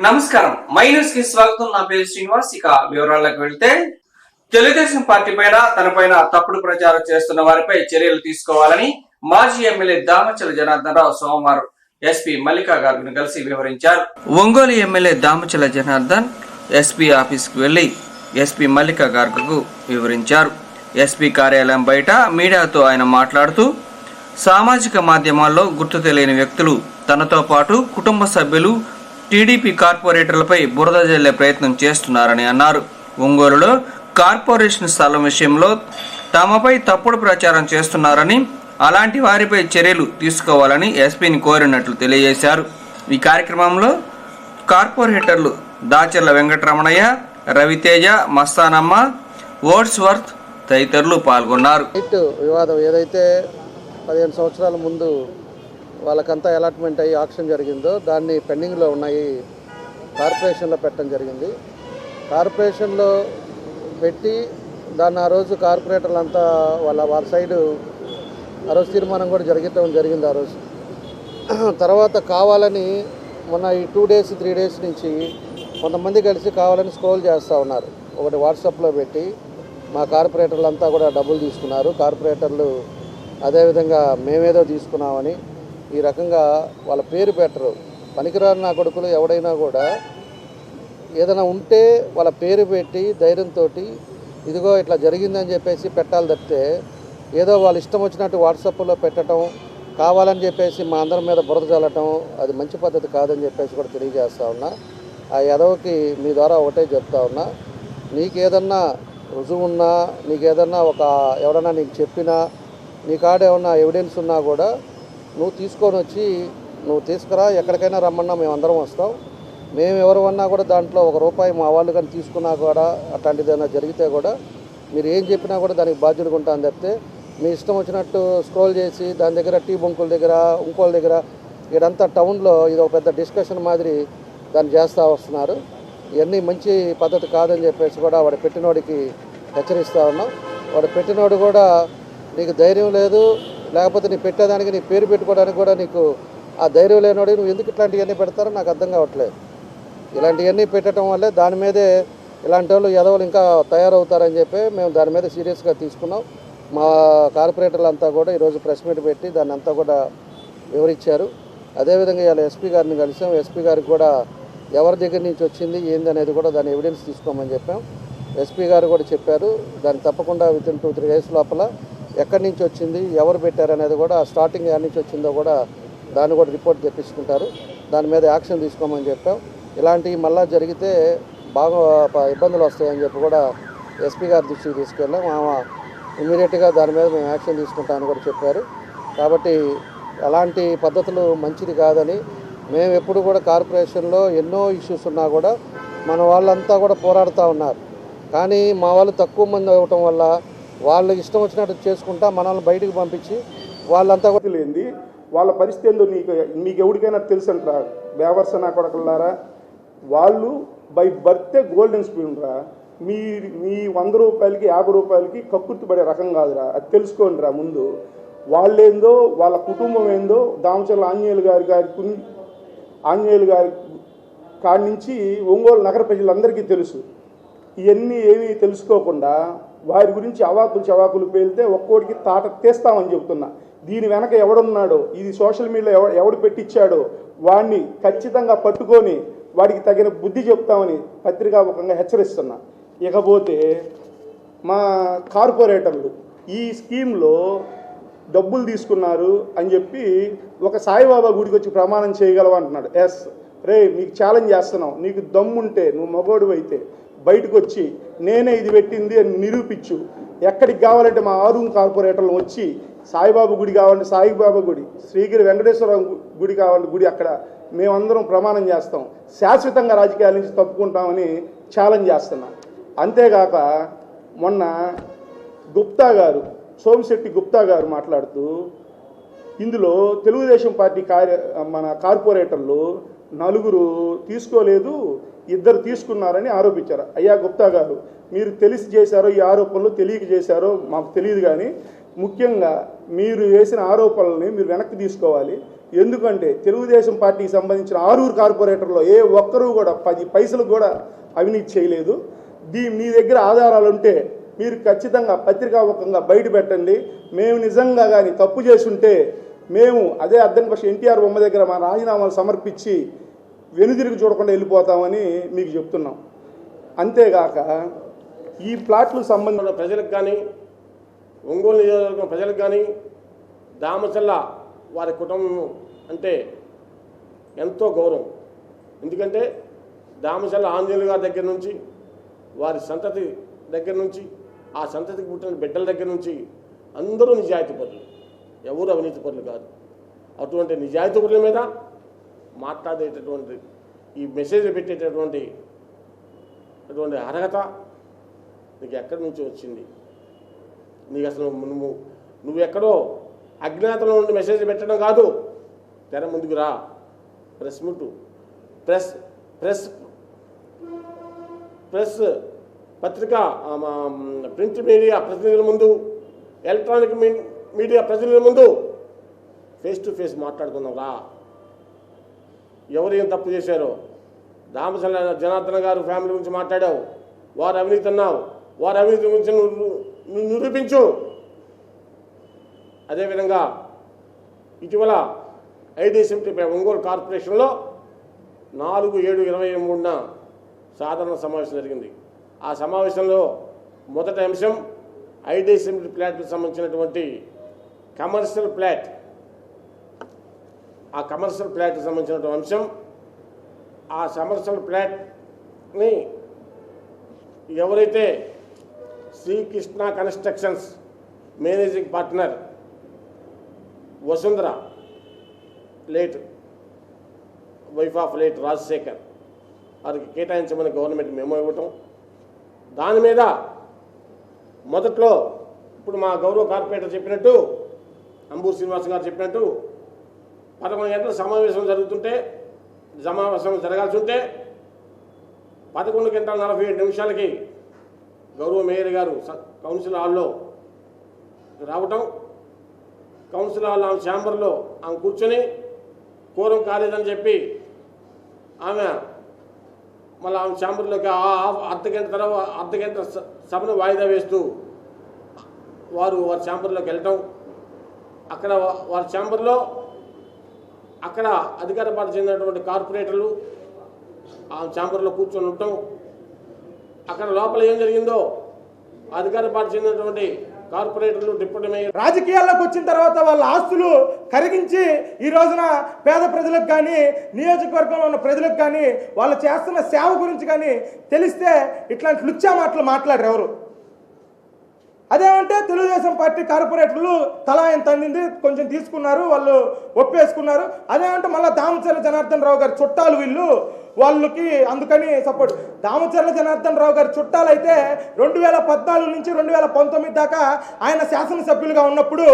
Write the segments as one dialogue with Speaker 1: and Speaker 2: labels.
Speaker 1: నమస్కారం, my news కి స్వాగతం. నా పేరు శ్రీనివాస్. ఇక వివరాలకు వెళ్తే, తెలుగుదేశం పార్టీ పైన తనపైన తప్పుడు ప్రచారం చేస్తున్న వారిపై చర్యలు తీసుకోవాలని మాజీ ఎమ్మెల్యే దామచల జనార్దన్ రావు సోమవారం ఎస్పీ మల్లికా గారిని కలిసి వివరించారు. ఒంగోలు ఎమ్మెల్యే దామచల జనార్దన్ ఎస్పీ ఆఫీస్కు వెళ్లి ఎస్పీ మల్లికా గారికి వివరించారు. ఎస్పీ కార్యాలయం బయట మీడియాతో ఆయన మాట్లాడుతూ, సామాజిక మాధ్యమాల్లో గుర్తు తెలియని వ్యక్తులు తనతో పాటు కుటుంబ సభ్యులు టీడీపీ కార్పొరేటర్లపై బురద జల్లే ప్రయత్నం చేస్తున్నారని అన్నారు. ఒంగోలులో కార్పొరేషన్ స్థలం విషయంలో తమపై తప్పుడు ప్రచారం చేస్తున్నారని, అలాంటి వారిపై చర్యలు తీసుకోవాలని ఎస్పీని కోరినట్లు తెలియజేశారు. ఈ కార్యక్రమంలో కార్పొరేటర్లు దాచర్ల వెంకటరమణయ్య, రవితేజ, మస్తానమ్మ, ఓట్స్వర్త్ తదితరులు పాల్గొన్నారు.
Speaker 2: వివాదం ఏదైతే 15 సంవత్సరాల ముందు వాళ్ళకంతా అలాట్మెంట్ అయ్యి ఆక్షన్ జరిగిందో దాన్ని పెండింగ్లో ఉన్నాయి, కార్పొరేషన్లో పెట్టడం జరిగింది. కార్పొరేషన్లో పెట్టి దాన్ని ఆ రోజు కార్పొరేటర్లు అంతా వాళ్ళ సైడు ఆ రోజు తీర్మానం కూడా జరిగింది ఆ రోజు. తర్వాత కావాలని మొన్న ఈ 2 days 3 days నుంచి కొంతమంది కలిసి కావాలని స్క్రోల్ చేస్తూ ఉన్నారు. ఒకటి వాట్సాప్లో పెట్టి మా కార్పొరేటర్లు అంతా కూడా డబ్బులు తీసుకున్నారు, కార్పొరేటర్లు అదేవిధంగా మేమేదో తీసుకున్నామని ఈ రకంగా వాళ్ళ పేరు పెట్టరు. పనికిరాని నా కొడుకులు ఎవడైనా కూడా ఏదైనా ఉంటే వాళ్ళ పేరు పెట్టి ధైర్యంతో ఇదిగో ఇట్లా జరిగిందని చెప్పేసి పెట్టాలి తప్పితే ఏదో వాళ్ళు ఇష్టం వచ్చినట్టు వాట్సాప్లో పెట్టడం, కావాలని చెప్పేసి మా అందరి మీద బురద చల్లటం అది మంచి పద్ధతి కాదని చెప్పేసి కూడా తెలియజేస్తూ ఉన్నా. ఆ ఎదవకి మీ ద్వారా ఒకటే చెప్తా ఉన్నా, నీకేదన్నా రుజువు ఉన్నా, నీకేదన్నా ఎవడన్నా నీకు చెప్పినా, నీ కాడ ఏమన్నా ఎవిడెన్స్ ఉన్నా కూడా నువ్వు తీసుకొని వచ్చి నువ్వు తీసుకురా, ఎక్కడికైనా రమ్మన్నా మేము అందరం వస్తాం. మేము ఎవరన్నా కూడా దాంట్లో ₹1 మా వాళ్ళు కానీ తీసుకున్నా కూడా అట్లాంటిది ఏదైనా జరిగితే కూడా మీరు ఏం చెప్పినా కూడా దానికి బాధ్యులుగా ఉంటాను తప్పితే మీ ఇష్టం వచ్చినట్టు స్క్రోల్ చేసి దాని దగ్గర టీ బంకుల దగ్గర ఇంకోళ్ళ దగ్గర ఇదంతా టౌన్లో ఇది ఒక పెద్ద డిస్కషన్ మాదిరి దాన్ని చేస్తూ వస్తున్నారు. ఇవన్నీ మంచి పద్ధతి కాదని చెప్పేసి కూడా వాడు పెట్టినోడికి హెచ్చరిస్తూ ఉన్నాం. వాడు పెట్టినోడు కూడా నీకు ధైర్యం లేదు, లేకపోతే నీ పెట్టేదానికి నీ పేరు పెట్టుకోవడానికి కూడా నీకు ఆ ధైర్యం లేనివాడు నువ్వు ఎందుకు ఇట్లాంటివన్నీ పెడతారో నాకు అర్థం కావట్లేదు. ఇలాంటివన్నీ పెట్టడం వల్లే దాని మీదే ఇలాంటి వాళ్ళు ఎదవలు ఇంకా తయారవుతారని చెప్పి మేము దాని మీద సీరియస్గా తీసుకున్నాం. మా కార్పొరేటర్లు అంతా కూడా ఈరోజు ప్రెస్ మీట్ పెట్టి దాన్ని అంతా కూడా వివరించారు. అదేవిధంగా ఇవాళ ఎస్పీ గారిని కలిసాం. ఎస్పీ గారికి కూడా ఎవరి దగ్గర నుంచి వచ్చింది ఏంది అనేది కూడా దాని ఎవిడెన్స్ తీసుకోమని చెప్పాం. ఎస్పీ గారు కూడా చెప్పారు దాన్ని తప్పకుండా వితిన్ 2-3 days లోపల ఎక్కడి నుంచి వచ్చింది, ఎవరు పెట్టారు అనేది కూడా స్టార్టింగ్ ఎక్కడి నుంచి వచ్చిందో కూడా దాన్ని కూడా రిపోర్ట్ తెప్పించుకుంటారు. దాని మీద యాక్షన్ తీసుకోమని చెప్పాం. ఇలాంటివి మళ్ళా జరిగితే బాగా ఇబ్బందులు వస్తాయని చెప్పి కూడా ఎస్పీ గారి దృష్టికి తీసుకెళ్ళాం. ఆమె ఇమీడియట్గా దాని మీద మేము యాక్షన్ తీసుకుంటామని కూడా చెప్పారు. కాబట్టి అలాంటి పద్ధతులు మంచిది కాదని మేము ఎప్పుడు కూడా కార్పొరేషన్లో ఎన్నో ఇష్యూస్ ఉన్నా కూడా మన వాళ్ళంతా కూడా పోరాడుతూ ఉన్నారు. కానీ మా వాళ్ళు తక్కువ మంది అవ్వటం వల్ల వాళ్ళు ఇష్టం వచ్చినట్టు చేసుకుంటా మనల్ని బయటకు పంపించి వాళ్ళంతా కూడా
Speaker 3: లేనిది వాళ్ళ పరిస్థితి ఏందో మీకు ఎవరికైనా తెలుసు అంటారా? బేవర్స నా కొడకల్లారా, వాళ్ళు బై బర్తే గోల్డెన్ స్పూన్ రా. మీ ₹100 ₹50 కక్కుర్తి పడే రకం కాదురా, అది తెలుసుకోండి రా ముందు. వాళ్ళేందో వాళ్ళ కుటుంబం ఏందో దామచర్ల ఆంజనేయులు గారి కాడి నుంచి ఒంగోలు నగర ప్రజలందరికీ తెలుసు. ఇవన్నీ ఏమీ తెలుసుకోకుండా వారి గురించి చవాకులు పేలితే ఒక్కోడికి తాట తీస్తామని చెబుతున్నా. దీని వెనక ఎవడున్నాడో, ఇది సోషల్ మీడియాలో ఎవడు పెట్టించాడో వాడిని ఖచ్చితంగా పట్టుకొని వాడికి తగిన బుద్ధి చెప్తామని పత్రికాముఖంగా హెచ్చరిస్తున్నా. ఇకపోతే మా కార్పొరేటర్లు ఈ స్కీమ్లో డబ్బులు తీసుకున్నారు అని చెప్పి ఒక సాయిబాబా గుడికి వచ్చి ప్రమాణం చేయగలవా అంటున్నాడు. ఎస్ రే, నీకు ఛాలెంజ్ చేస్తున్నావు, నీకు దమ్ముంటే నువ్వు మగోడు అయితే బయటకు వచ్చి నేనే ఇది పెట్టింది అని నిరూపించు. ఎక్కడికి కావాలంటే మా 6 కార్పొరేటర్లు వచ్చి సాయిబాబా గుడి కావాలంటే సాయిబాబా గుడి, శ్రీగిరి వెంకటేశ్వర గుడి కావాలంటే గుడి, అక్కడ మేమందరం ప్రమాణం చేస్తాం, శాశ్వతంగా రాజకీయాల నుంచి తప్పుకుంటామని ఛాలెంజ్ చేస్తున్నాం. అంతేగాక మొన్న సోమిశెట్టి గుప్తా గారు మాట్లాడుతూ ఇందులో తెలుగుదేశం పార్టీ మన కార్పొరేటర్లు 4 తీసుకోలేదు, 2 తీసుకున్నారని ఆరోపించారు. అయ్యా గుప్తా గారు, మీరు తెలిసి చేశారో ఈ ఆరోపణలు తెలియక చేశారో మాకు తెలియదు, కానీ ముఖ్యంగా మీరు వేసిన ఆరోపణలని మీరు వెనక్కి తీసుకోవాలి. ఎందుకంటే తెలుగుదేశం పార్టీకి సంబంధించిన 6 కార్పొరేటర్లో ఏ ఒక్కరూ కూడా 10 పైసలు కూడా అవినీతి చేయలేదు. మీ దగ్గర ఆధారాలు ఉంటే మీరు ఖచ్చితంగా పత్రికాముఖంగా బయట పెట్టండి. మేము నిజంగా కానీ తప్పు చేసుంటే మేము అదే అద్దెనపక్ష ఎన్టీఆర్ బొమ్మ దగ్గర మా రాజీనామాలు సమర్పించి వెనుదిరిగి చూడకుండా వెళ్ళిపోతామని మీకు చెప్తున్నాం. అంతేగాక ఈ ప్లాట్లకు సంబంధించిన
Speaker 4: ప్రజలకు కానీ, ఒంగోలు నియోజకవర్గం ప్రజలకు కానీ దామచల్ల వారి కుటుంబం అంటే ఎంతో గౌరవం. ఎందుకంటే దామచల్ల ఆంజనేయులు గారి దగ్గర నుంచి, వారి సంతతి దగ్గర నుంచి, ఆ సంతతికి పుట్టిన బిడ్డల దగ్గర నుంచి అందరూ నిజాయితీ పరులు, ఎవరు అవినీతి పరులు కాదు. అటువంటి నిజాయితీ పరుల మీద మాట్లాడేటటువంటి, ఈ మెసేజ్ పెట్టేటటువంటి అర్హత నీకు ఎక్కడి నుంచి వచ్చింది? నీకు అసలు నువ్వు ఎక్కడో అజ్ఞాతంలో ఉండి మెసేజ్ పెట్టడం కాదు, తెర ముందుకు రా. ప్రెస్ మీట్, ప్రెస్ పత్రిక, ప్రింట్ మీడియా ప్రతినిధుల ముందు, ఎలక్ట్రానిక్ మీడియా ప్రతినిధుల ముందు ఫేస్ టు ఫేస్ మాట్లాడుకుందాం రా. ఎవరు ఏం తప్పు చేశారో, దామచల్ల జనార్దన్ గారు ఫ్యామిలీ గురించి మాట్లాడావు, వారు అవినీతి అన్నావు, వారి అవినీతి గురించి నువ్వు నిరూపించు. అదేవిధంగా ఇటీవల ఐడీఎస్ఎంటీపై ఒంగోలు కార్పొరేషన్లో 4/7/23న సాధారణ సమావేశం జరిగింది. ఆ సమావేశంలో మొదటి అంశం ఐడీఎస్ఎంటీ ప్లాట్కి సంబంధించినటువంటి కమర్షియల్ ప్లాట్. ఆ కమర్షియల్ ప్లాట్కి సంబంధించినటువంటి అంశం, ఆ కమర్షియల్ ప్లాట్ని ఎవరైతే Srikrishna constructions managing partner Vasundhara, late wife of late Rajasekhar, వారికి కేటాయించమని గవర్నమెంట్ మెమో ఇవ్వటం, దాని మీద మొదట్లో ఇప్పుడు మా గౌరవ కార్పొరేటర్ చెప్పినట్టు, అంబూరు శ్రీనివాస్ గారు చెప్పినట్టు 11 గంటల సమావేశం జరగాల్సి ఉంటే 11:47 గౌరవ మేయర్ గారు కౌన్సిల్ హాల్లో రావటం, కౌన్సిల్ హాల్ ఆమె ఛాంబర్లో ఆమె కూర్చొని కోరం కాలేదని చెప్పి ఆమె మళ్ళీ ఆమె ఛాంబర్లోకి అర్ధగంట సభను వాయిదా వేస్తూ వారి ఛాంబర్లోకి వెళ్ళటం, అక్కడ వారి ఛాంబర్లో అక్కడ అధికార పార్టీ చెందినటువంటి కార్పొరేటర్లు ఆ ఛాంబర్లో కూర్చొని ఉండటం, అక్కడ లోపల ఏం జరిగిందో అధికార పార్టీ చెందినటువంటి కార్పొరేటర్లు, డిప్యూటీ మేయర్
Speaker 5: రాజకీయాల్లోకి వచ్చిన తర్వాత వాళ్ళ ఆస్తులు కరిగించి ఈ రోజున పేద ప్రజలకు కానీ, నియోజకవర్గంలో ఉన్న ప్రజలకు కానీ, వాళ్ళు చేస్తున్న సేవ గురించి కానీ తెలిస్తే ఇట్లాంటి లుచ్చా మాటలు మాట్లాడరు ఎవరు. అదేమంటే తెలుగుదేశం పార్టీ కార్పొరేటర్లు తలా ఎంత అందింది కొంచెం తీసుకున్నారు, వాళ్ళు ఒప్పేసుకున్నారు. అదేమంటే మళ్ళీ దామచర్ల జనార్దన్ రావు గారి చుట్టాలు వీళ్ళు, వాళ్ళకి అందుకని సపోర్ట్. దామచర్ల జనార్దన్ రావు గారి చుట్టాలైతే 2014 నుంచి 2019 దాకా ఆయన శాసనసభ్యులుగా ఉన్నప్పుడు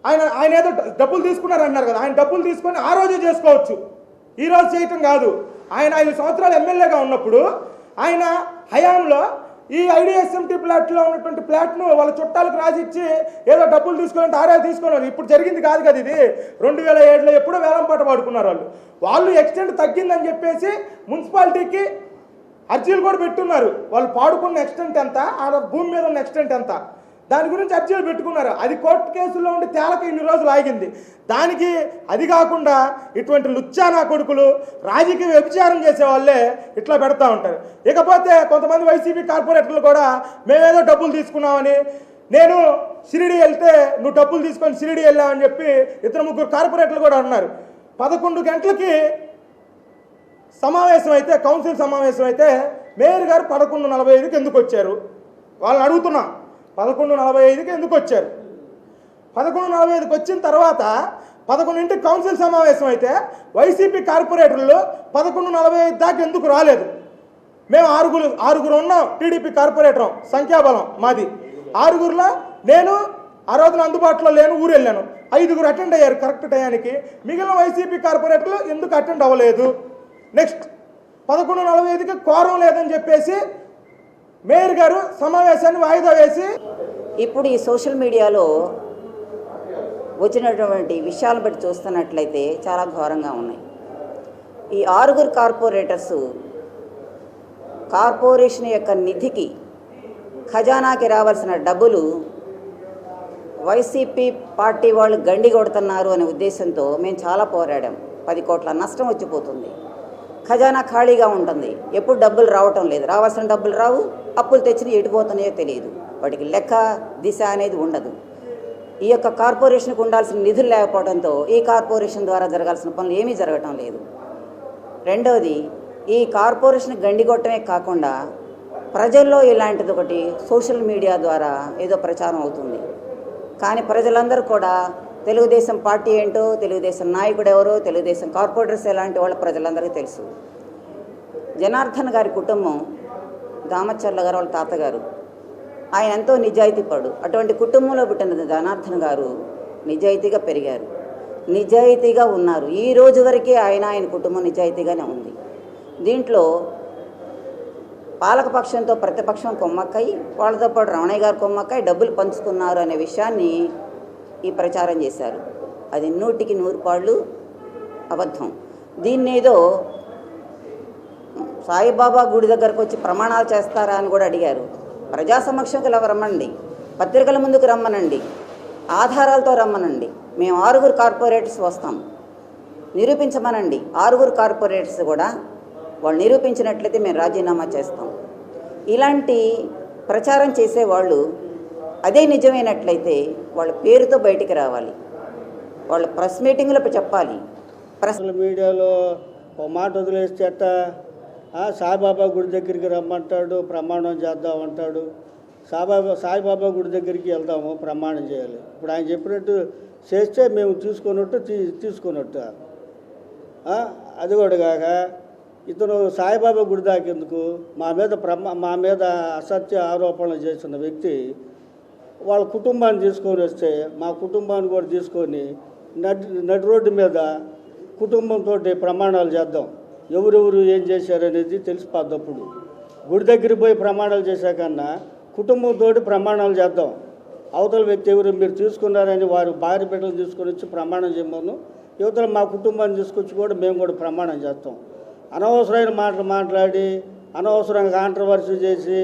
Speaker 5: ఆయన ఏదో డబ్బులు తీసుకున్నారు అన్నారు కదా, ఆయన డబ్బులు తీసుకొని ఆ రోజే చేసుకోవచ్చు, ఈరోజు చేయటం కాదు. ఆయన 5 సంవత్సరాలు ఎమ్మెల్యేగా ఉన్నప్పుడు ఆయన హయాంలో ఈ ఐడీఎస్ఎంటీ ప్లాట్లో ఉన్నటువంటి ప్లాట్ను వాళ్ళ చుట్టాలకు రాసిచ్చి ఏదో డబ్బులు తీసుకోవాలంటే ఆరాలు తీసుకున్నారు. ఇప్పుడు జరిగింది కాదు కదా ఇది, 2007లో ఎప్పుడో వేలంపాట పాడుకున్నారు వాళ్ళు ఎక్స్టెంట్ తగ్గిందని చెప్పేసి మున్సిపాలిటీకి అర్జీలు కూడా పెట్టున్నారు. వాళ్ళు పాడుకున్న ఎక్స్టెంట్ ఎంత, ఆ భూమి మీద ఉన్న ఎక్స్టెంట్ ఎంత, దాని గురించి అర్జీలు పెట్టుకున్నారు. అది కోర్టు కేసుల్లో ఉండి తేలక ఇన్ని రోజులు ఆగింది. దానికి అది కాకుండా ఇటువంటి లుచ్చానా కొడుకులు రాజకీయ వ్యభిచారం చేసే వాళ్ళే ఇట్లా పెడతా ఉంటారు. ఇకపోతే కొంతమంది వైసీపీ కార్పొరేటర్లు కూడా మేమేదో డబ్బులు తీసుకున్నామని, నేను షిరిడి వెళ్తే నువ్వు డబ్బులు తీసుకొని షిరిడి వెళ్ళామని చెప్పి 2-3 కార్పొరేటర్లు కూడా అన్నారు. 11 గంటలకి సమావేశం అయితే, కౌన్సిల్ సమావేశం అయితే మేయర్ గారు 11:45కి ఎందుకు వచ్చారు వాళ్ళని అడుగుతున్నా. 11:45కి ఎందుకు వచ్చారు? 11:45కి వచ్చిన తర్వాత 11ంటికి కౌన్సిల్ సమావేశం అయితే వైసీపీ కార్పొరేటర్లు 11:45 దాకా ఎందుకు రాలేదు? మేము ఆరుగురు ఉన్నాం, టీడీపీ కార్పొరేటర్ సంఖ్యాబలం మాది. 6గురిలో నేను ఆ రోజున అందుబాటులో లేను, ఊరు వెళ్ళాను. 5గురు అటెండ్ అయ్యారు కరెక్ట్ టయానికి. మిగిలిన వైసీపీ కార్పొరేటర్లు ఎందుకు అటెండ్ అవ్వలేదు? నెక్స్ట్ 11:45కి కోరం లేదని చెప్పేసి మేయర్ గారు సమావేశాన్ని వాయిదా వేసి
Speaker 6: ఇప్పుడు ఈ సోషల్ మీడియాలో వచ్చినటువంటి విషయాలను బట్టి చూస్తున్నట్లయితే చాలా ఘోరంగా ఉన్నాయి. ఈ 6 కార్పొరేటర్స్ కార్పొరేషన్ యొక్క నిధికి ఖజానాకి రావాల్సిన డబ్బులు వైసీపీ పార్టీ వాళ్ళు గండి కొడుతున్నారు అనే ఉద్దేశంతో మేము చాలా పోరాడాం. 10 కోట్ల నష్టం వచ్చిపోతుంది, ఖజానా ఖాళీగా ఉంటుంది, ఎప్పుడు డబ్బులు రావటం లేదు, రావాల్సిన డబ్బులు రావు, అప్పులు తెచ్చిన ఎటుపోతున్నాయో తెలియదు, వాటికి లెక్క దిశ అనేది ఉండదు. ఈ యొక్క కార్పొరేషన్కి ఉండాల్సిన నిధులు లేకపోవడంతో ఈ కార్పొరేషన్ ద్వారా జరగాల్సిన పనులు ఏమీ జరగటం లేదు. రెండవది, ఈ కార్పొరేషన్ గండిగొట్టమే కాకుండా ప్రజల్లో ఇలాంటిది ఒకటి సోషల్ మీడియా ద్వారా ఏదో ప్రచారం అవుతుంది. కానీ ప్రజలందరూ కూడా తెలుగుదేశం పార్టీ ఏంటో, తెలుగుదేశం నాయకుడు ఎవరో, తెలుగుదేశం కార్పొరేటర్స్ ఎలాంటి వాళ్ళ ప్రజలందరికీ తెలుసు. జనార్దన్ గారి కుటుంబం, దామచర్ల గారు వాళ్ళ తాతగారు, ఆయన ఎంతో నిజాయితీపడు. అటువంటి కుటుంబంలో పుట్టిన జనార్దన్ గారు నిజాయితీగా పెరిగారు, నిజాయితీగా ఉన్నారు. ఈ రోజు వరకే ఆయన కుటుంబం నిజాయితీగానే ఉంది. దీంట్లో పాలకపక్షంతో ప్రతిపక్షం కొమ్మక్కై, వాళ్ళతో పాటు రమణయ్య గారు కొమ్మక్కై డబ్బులు పంచుకున్నారు అనే విషయాన్ని ఈ ప్రచారం చేశారు. అది 100కి 100 పాళ్ళు అబద్ధం. దీన్నేదో సాయిబాబా గుడి దగ్గరకు వచ్చి ప్రమాణాలు చేస్తారా అని కూడా అడిగారు. ప్రజా సమక్షంకి రమ్మనండి, పత్రికల ముందుకు రమ్మనండి, ఆధారాలతో రమ్మనండి, మేము 6 కార్పొరేటర్స్ వస్తాం, నిరూపించమనండి. 6 కార్పొరేటర్స్ కూడా వాళ్ళు నిరూపించినట్లయితే మేము రాజీనామా చేస్తాం. ఇలాంటి ప్రచారం చేసేవాళ్ళు అదే నిజమైనట్లయితే వాళ్ళ పేరుతో బయటికి రావాలి, వాళ్ళ ప్రెస్ మీటింగ్లో చెప్పాలి.
Speaker 7: సోషల్ మీడియాలో ఒక మాట వదిలేసేట సాయిబాబా గుడి దగ్గరికి రమ్మంటాడు, ప్రమాణం చేద్దామంటాడు. సాయిబాబా గుడి దగ్గరికి వెళ్దాము, ప్రమాణం చేయాలి. ఇప్పుడు ఆయన చెప్పినట్టు చేస్తే మేము తీసుకున్నట్టు అది కూడా కాక ఇతను సాయిబాబా గుడి దాకేందుకు మా మీద అసత్య ఆరోపణలు చేస్తున్న వ్యక్తి వాళ్ళ కుటుంబాన్ని తీసుకొని వస్తే మా కుటుంబాన్ని కూడా తీసుకొని నడి రోడ్డు మీద కుటుంబంతో ప్రమాణాలు చేద్దాం, ఎవరెవరు ఏం చేశారనేది తెలిసిపోద్ది. అప్పుడు గుడి దగ్గరికి పోయి ప్రమాణాలు చేశాకన్నా కుటుంబంతో ప్రమాణాలు చేద్దాం. అవతల వ్యక్తి ఎవరు మీరు తీసుకున్నారని వారు భార్య బిడ్డలు తీసుకొని వచ్చి ప్రమాణం చేయమను, యువతల మా కుటుంబాన్ని తీసుకొచ్చి కూడా మేము కూడా ప్రమాణం చేస్తాం. అనవసరమైన మాటలు మాట్లాడి అనవసరంగా కాంట్రవర్సీ చేసి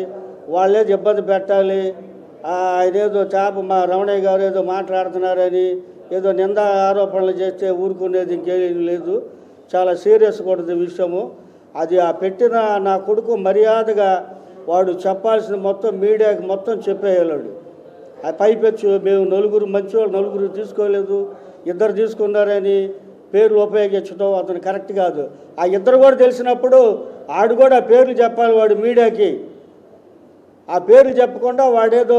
Speaker 7: వాళ్ళేదో ఇబ్బంది పెట్టాలి, ఆయనేదో మా రమణయ్య గారు ఏదో మాట్లాడుతున్నారని ఏదో నింద ఆరోపణలు చేస్తే ఊరుకునేది ఇంకేం లేదు. చాలా సీరియస్ కూడా విషయము అది. ఆ పెట్టిన నా కొడుకు మర్యాదగా వాడు చెప్పాల్సిన మొత్తం మీడియాకి మొత్తం చెప్పేయాడు. ఆ పైపెచ్చు మేము 4 మంచివాళ్ళు 4 తీసుకోలేదు, 2 తీసుకున్నారని పేర్లు ఉపయోగించడం అతను కరెక్ట్ కాదు. ఆ 2 కూడా తెలిసినప్పుడు ఆడు కూడా పేర్లు చెప్పాలి వాడు మీడియాకి. ఆ పేర్లు చెప్పకుండా వాడేదో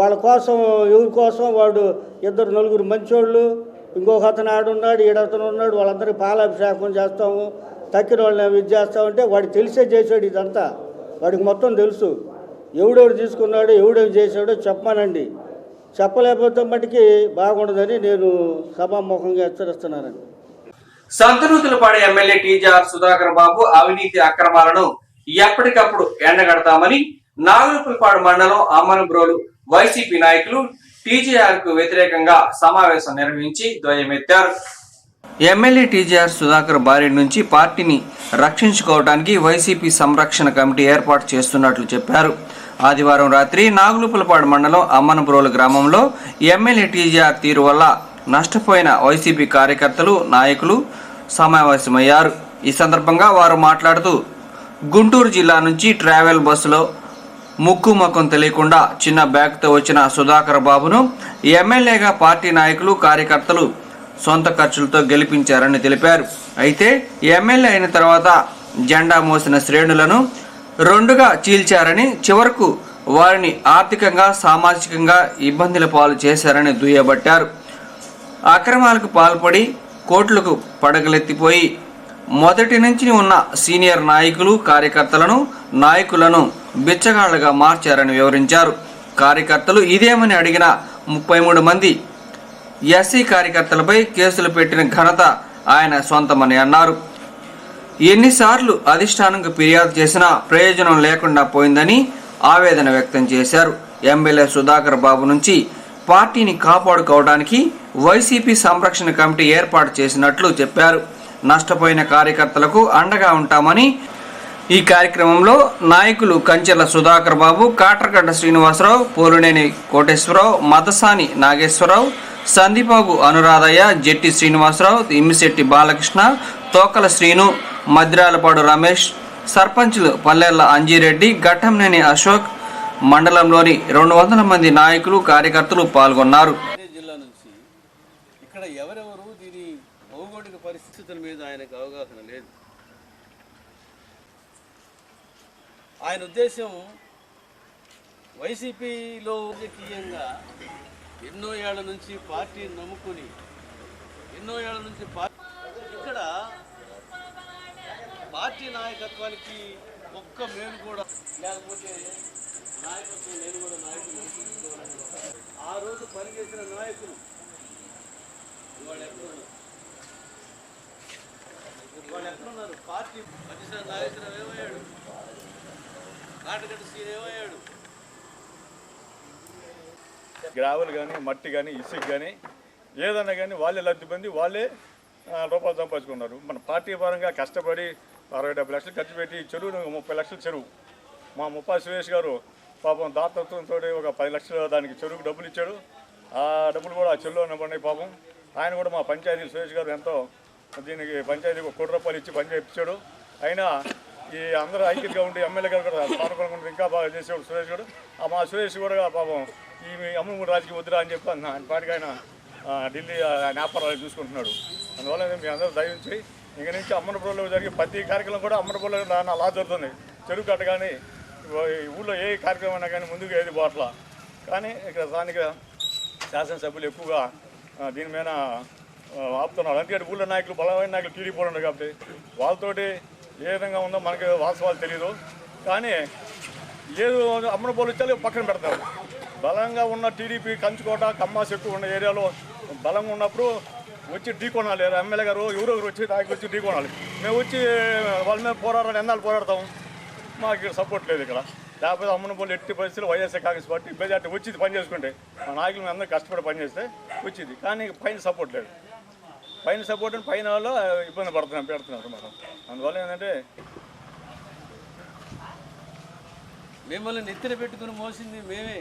Speaker 7: వాళ్ళ కోసం ఎవరి కోసం వాడు 2 మంచోళ్ళు, ఇంకొక అతను ఆడున్నాడు, ఈడతను ఉన్నాడు, వాళ్ళందరికీ పాలాభిషేకం చేస్తాము, తక్కిన వాళ్ళని ఇది చేస్తామంటే వాడికి తెలిసే చేశాడు. ఇదంతా వాడికి మొత్తం తెలుసు. ఎవడెవడు తీసుకున్నాడో ఎవడేమి చేశాడో చెప్పమానండి. చెప్పలేకపోతే మటుకి బాగుండదని నేను సభాముఖంగా హెచ్చరిస్తున్నానండి.
Speaker 1: సంతనూతులపాడు ఎమ్మెల్యే టీజీఆర్ సుధాకర్ బాబు అవినీతి అక్రమాలను ఎప్పటికప్పుడు ఎండగడతామని నాగులపులపాడు మండలం అమ్మనబ్రోలు వైసీపీ నాయకులు టీజీఆర్ కు వ్యతిరేకంగా సమావేశం నిర్వహించి ధ్వజమెత్తారు. ఎమ్మెల్యే టీజీఆర్ సుధాకర్ బారి నుంచి పార్టీని రక్షించుకోవడానికి వైసీపీ సంరక్షణ కమిటీ ఏర్పాటు చేస్తున్నట్లు చెప్పారు. ఆదివారం రాత్రి నాగులపులపాడు మండలం అమ్మనబ్రోలు గ్రామంలో ఎమ్మెల్యే టీజీఆర్ తీరు వల్ల నష్టపోయిన వైసీపీ కార్యకర్తలు నాయకులు సమావేశమయ్యారు. ఈ సందర్భంగా వారు మాట్లాడుతూ గుంటూరు జిల్లా నుంచి ట్రావెల్ బస్సులో ముక్కు ముఖం తెలియకుండా చిన్న బ్యాగ్తో వచ్చిన సుధాకర్ బాబును ఎమ్మెల్యేగా పార్టీ నాయకులు కార్యకర్తలు సొంత ఖర్చులతో గెలిపించారని తెలిపారు. అయితే ఎమ్మెల్యే అయిన తర్వాత జెండా మోసిన శ్రేణులను 2గా చీల్చారని, చివరకు వారిని ఆర్థికంగా సామాజికంగా ఇబ్బందుల పాలు చేశారని దుయ్యబట్టారు. అక్రమాలకు పాల్పడి కోట్లకు పడగలెత్తిపోయి మొదటి నుంచి ఉన్న సీనియర్ నాయకులు నాయకులను బిచ్చగాళ్లుగా మార్చారని వివరించారు. కార్యకర్తలు ఇదేమని అడిగిన 33 మంది ఎస్సీ కార్యకర్తలపై కేసులు పెట్టిన ఘనత ఆయన సొంతమని అన్నారు. ఎన్నిసార్లు అధిష్టానంకు ఫిర్యాదు చేసినా ప్రయోజనం లేకుండా పోయిందని ఆవేదన వ్యక్తం చేశారు. ఎమ్మెల్యే సుధాకర్ బాబు నుంచి పార్టీని కాపాడుకోవడానికి వైసీపీ సంరక్షణ కమిటీ ఏర్పాటు చేసినట్లు చెప్పారు. నష్టపోయిన కార్యకర్తలకు అండగా ఉంటామని ఈ కార్యక్రమంలో నాయకులు కంచెల సుధాకర్ బాబు, కాట్రగడ్డ శ్రీనివాసరావు, పోలునేని కోటేశ్వరరావు, మదసాని నాగేశ్వరరావు, సందీపాగు అనురాధయ్య, జెట్టి శ్రీనివాసరావు, ఇమ్మిశెట్టి బాలకృష్ణ, తోకల శ్రీను, మద్రాలపాడు రమేష్, సర్పంచ్లు పల్లెల్ల అంజిరెడ్డి, ఘట్టంనేని అశోక్, మండలంలోని 200 మంది నాయకులు కార్యకర్తలు పాల్గొన్నారు.
Speaker 8: జిల్లా నుంచి ఇక్కడ ఎవరెవరు దీని భౌగోళిక పరిస్థితుల మీద ఆయనకు అవగాహన లేదు. ఆయన ఉద్దేశం వైసీపీలో రాజకీయంగా ఎన్నో ఏళ్ల నుంచి పార్టీని నమ్ముకుని ఇక్కడ పార్టీ నాయకత్వానికి ఒక్క మేలు కూడా లేకపోతే నాయకత్వం నేను కూడా నాయకులు ఆ రోజు పనిచేసిన నాయకులు ఇవాళ ఎక్కడున్నారు? పార్టీ పనిచేసిన నాయకులు ఏమయ్యాడు? కాటగడ్డ సీన్ ఏమయ్యాడు?
Speaker 9: గ్రావెల్ కానీ, మట్టి కానీ, ఇసుక కానీ ఏదన్నా కానీ వాళ్ళే లబ్ధి పొంది వాళ్ళే రూపాయలు సంపాదించుకున్నారు. మన పార్టీ పరంగా కష్టపడి 60-70 లక్షలు ఖర్చు పెట్టి చెరువు 30 లక్షల చెరువు మా ముప్పా సురేష్ గారు పాపం దాతత్వంతో ఒక 10 లక్షలు దానికి చెరువుకు డబ్బులు ఇచ్చాడు. ఆ డబ్బులు కూడా ఆ చెరువులో పడినాయి పాపం. ఆయన కూడా మా పంచాయతీ సురేష్ గారు ఎంతో దీనికి పంచాయతీకి 1 కోటి రూపాయలు ఇచ్చి పని చేయించాడు. అయినా ఈ అందరూ ఐక్యంగా ఉండి ఎమ్మెల్యే గారు కూడా సానుకూలంగా ఇంకా బాగా చేసేవాడు సురేష్ గారు. మా సురేష్ కూడా పాపం ఈ అమ్మమూడు రాజకీయ వద్దురా అని చెప్పి ఆయన పాటికి ఆయన ఢిల్లీ వ్యాపారాలు చూసుకుంటున్నాడు. అందువల్ల మీ అందరూ దయించి ఇంక నుంచి అమ్మనపురంలో జరిగే ప్రతి కార్యక్రమం కూడా అమ్మనపురంలో అలా జరుగుతుంది. చెరువు కట్ట కానీ ఊళ్ళో ఏ కార్యక్రమం అయినా కానీ ముందుకు ఏది పోట్లా. కానీ ఇక్కడ స్థానిక శాసనసభ్యులు ఎక్కువగా దీని మీద ఆపుతున్నారు. అందుకని ఊళ్ళో నాయకులు బలమైన నాయకులు టీడీపీ ఉన్నారు కాబట్టి వాళ్ళతోటి ఏ విధంగా ఉందో మనకి వాస్తవాలు తెలియదు. కానీ ఏదో అమ్మనపోలు ఇచ్చాలి పక్కన పెడతారు. బలంగా ఉన్న టీడీపీ కంచుకోట కమ్మాస్ ఎక్కువ ఉన్న ఏరియాలో బలంగా ఉన్నప్పుడు వచ్చి ఢీకొనాలి. ఎమ్మెల్యే గారు ఎవరొకరు వచ్చి నాయకులు వచ్చి ఢీకొనాలి. మేము వచ్చి వాళ్ళ మీద పోరాడాలి, ఎన్నాళ్ళు పోరాడతాం? మాకు ఇక్కడ సపోర్ట్ లేదు. ఇక్కడ లేకపోతే అమ్మనపోలు ఎట్టి పరిస్థితులు వైఎస్ఆర్ కాంగ్రెస్ పార్టీ మెజార్టీ వచ్చింది పని చేసుకుంటే. మా నాయకులు మేము అందరూ కష్టపడి పనిచేస్తే వచ్చింది. కానీ పైన సపోర్ట్ లేదు. పైన సపోర్ట్ పైన వాళ్ళు ఇబ్బంది పెడుతున్నారు మనం. అందువల్ల ఏంటంటే
Speaker 8: మిమ్మల్ని నెత్తిన పెట్టుకుని మోసింది మేమే.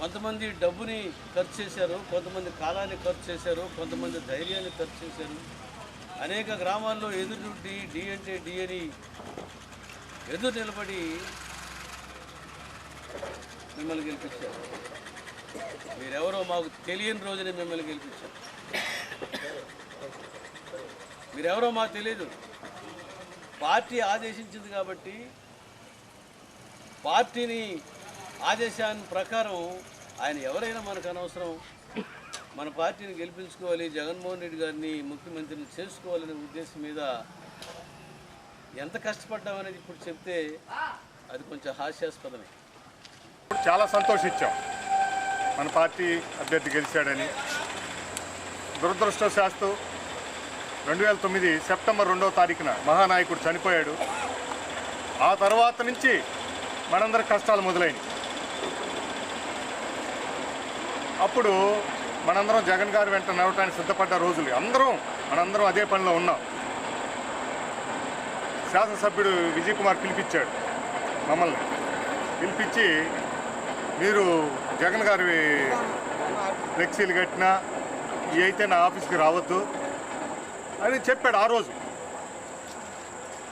Speaker 8: కొంతమంది డబ్బుని ఖర్చు చేశారు, కొంతమంది కాలాన్ని ఖర్చు చేశారు, కొంతమంది ధైర్యాన్ని ఖర్చు చేశారు. అనేక గ్రామాల్లో ఎదురు డి అంటే డి అని ఎదురు నిలబడి మిమ్మల్ని గెలిపించారు. మీరెవరో మాకు తెలియని రోజునే మిమ్మల్ని గెలిపించారు. మీరెవరో మాకు తెలియదు. పార్టీ ఆదేశించింది కాబట్టి పార్టీని ఆదేశాన్ని ప్రకారం ఆయన ఎవరైనా మనకు అనవసరం. మన పార్టీని గెలిపించుకోవాలి, జగన్మోహన్ రెడ్డి గారిని ముఖ్యమంత్రిని చేసుకోవాలనే ఉద్దేశం మీద ఎంత కష్టపడ్డామనేది ఇప్పుడు చెప్తే అది కొంచెం హాస్యాస్పదమే.
Speaker 9: చాలా సంతోషించాం మన పార్టీ అభ్యర్థి గెలిచాడని. దురదృష్టవశాత్తు 2009 సెప్టెంబర్ 2వ తారీఖున మహానాయకుడు చనిపోయాడు. ఆ తర్వాత నుంచి మనందరి కష్టాలు మొదలైనవి. అప్పుడు మనందరం జగన్ గారి వెంట నడవటానికి సిద్ధపడ్డ రోజులు. మనందరం అదే పనిలో ఉన్నాం. శాసనసభ్యుడు విజయ్ కుమార్ పిలిపించాడు మమ్మల్ని. పిలిపించి మీరు జగన్ గారి ఫ్లెక్సీలు కట్టినా ఇవి అయితే నా ఆఫీస్కి రావద్దు అని చెప్పాడు. ఆ రోజు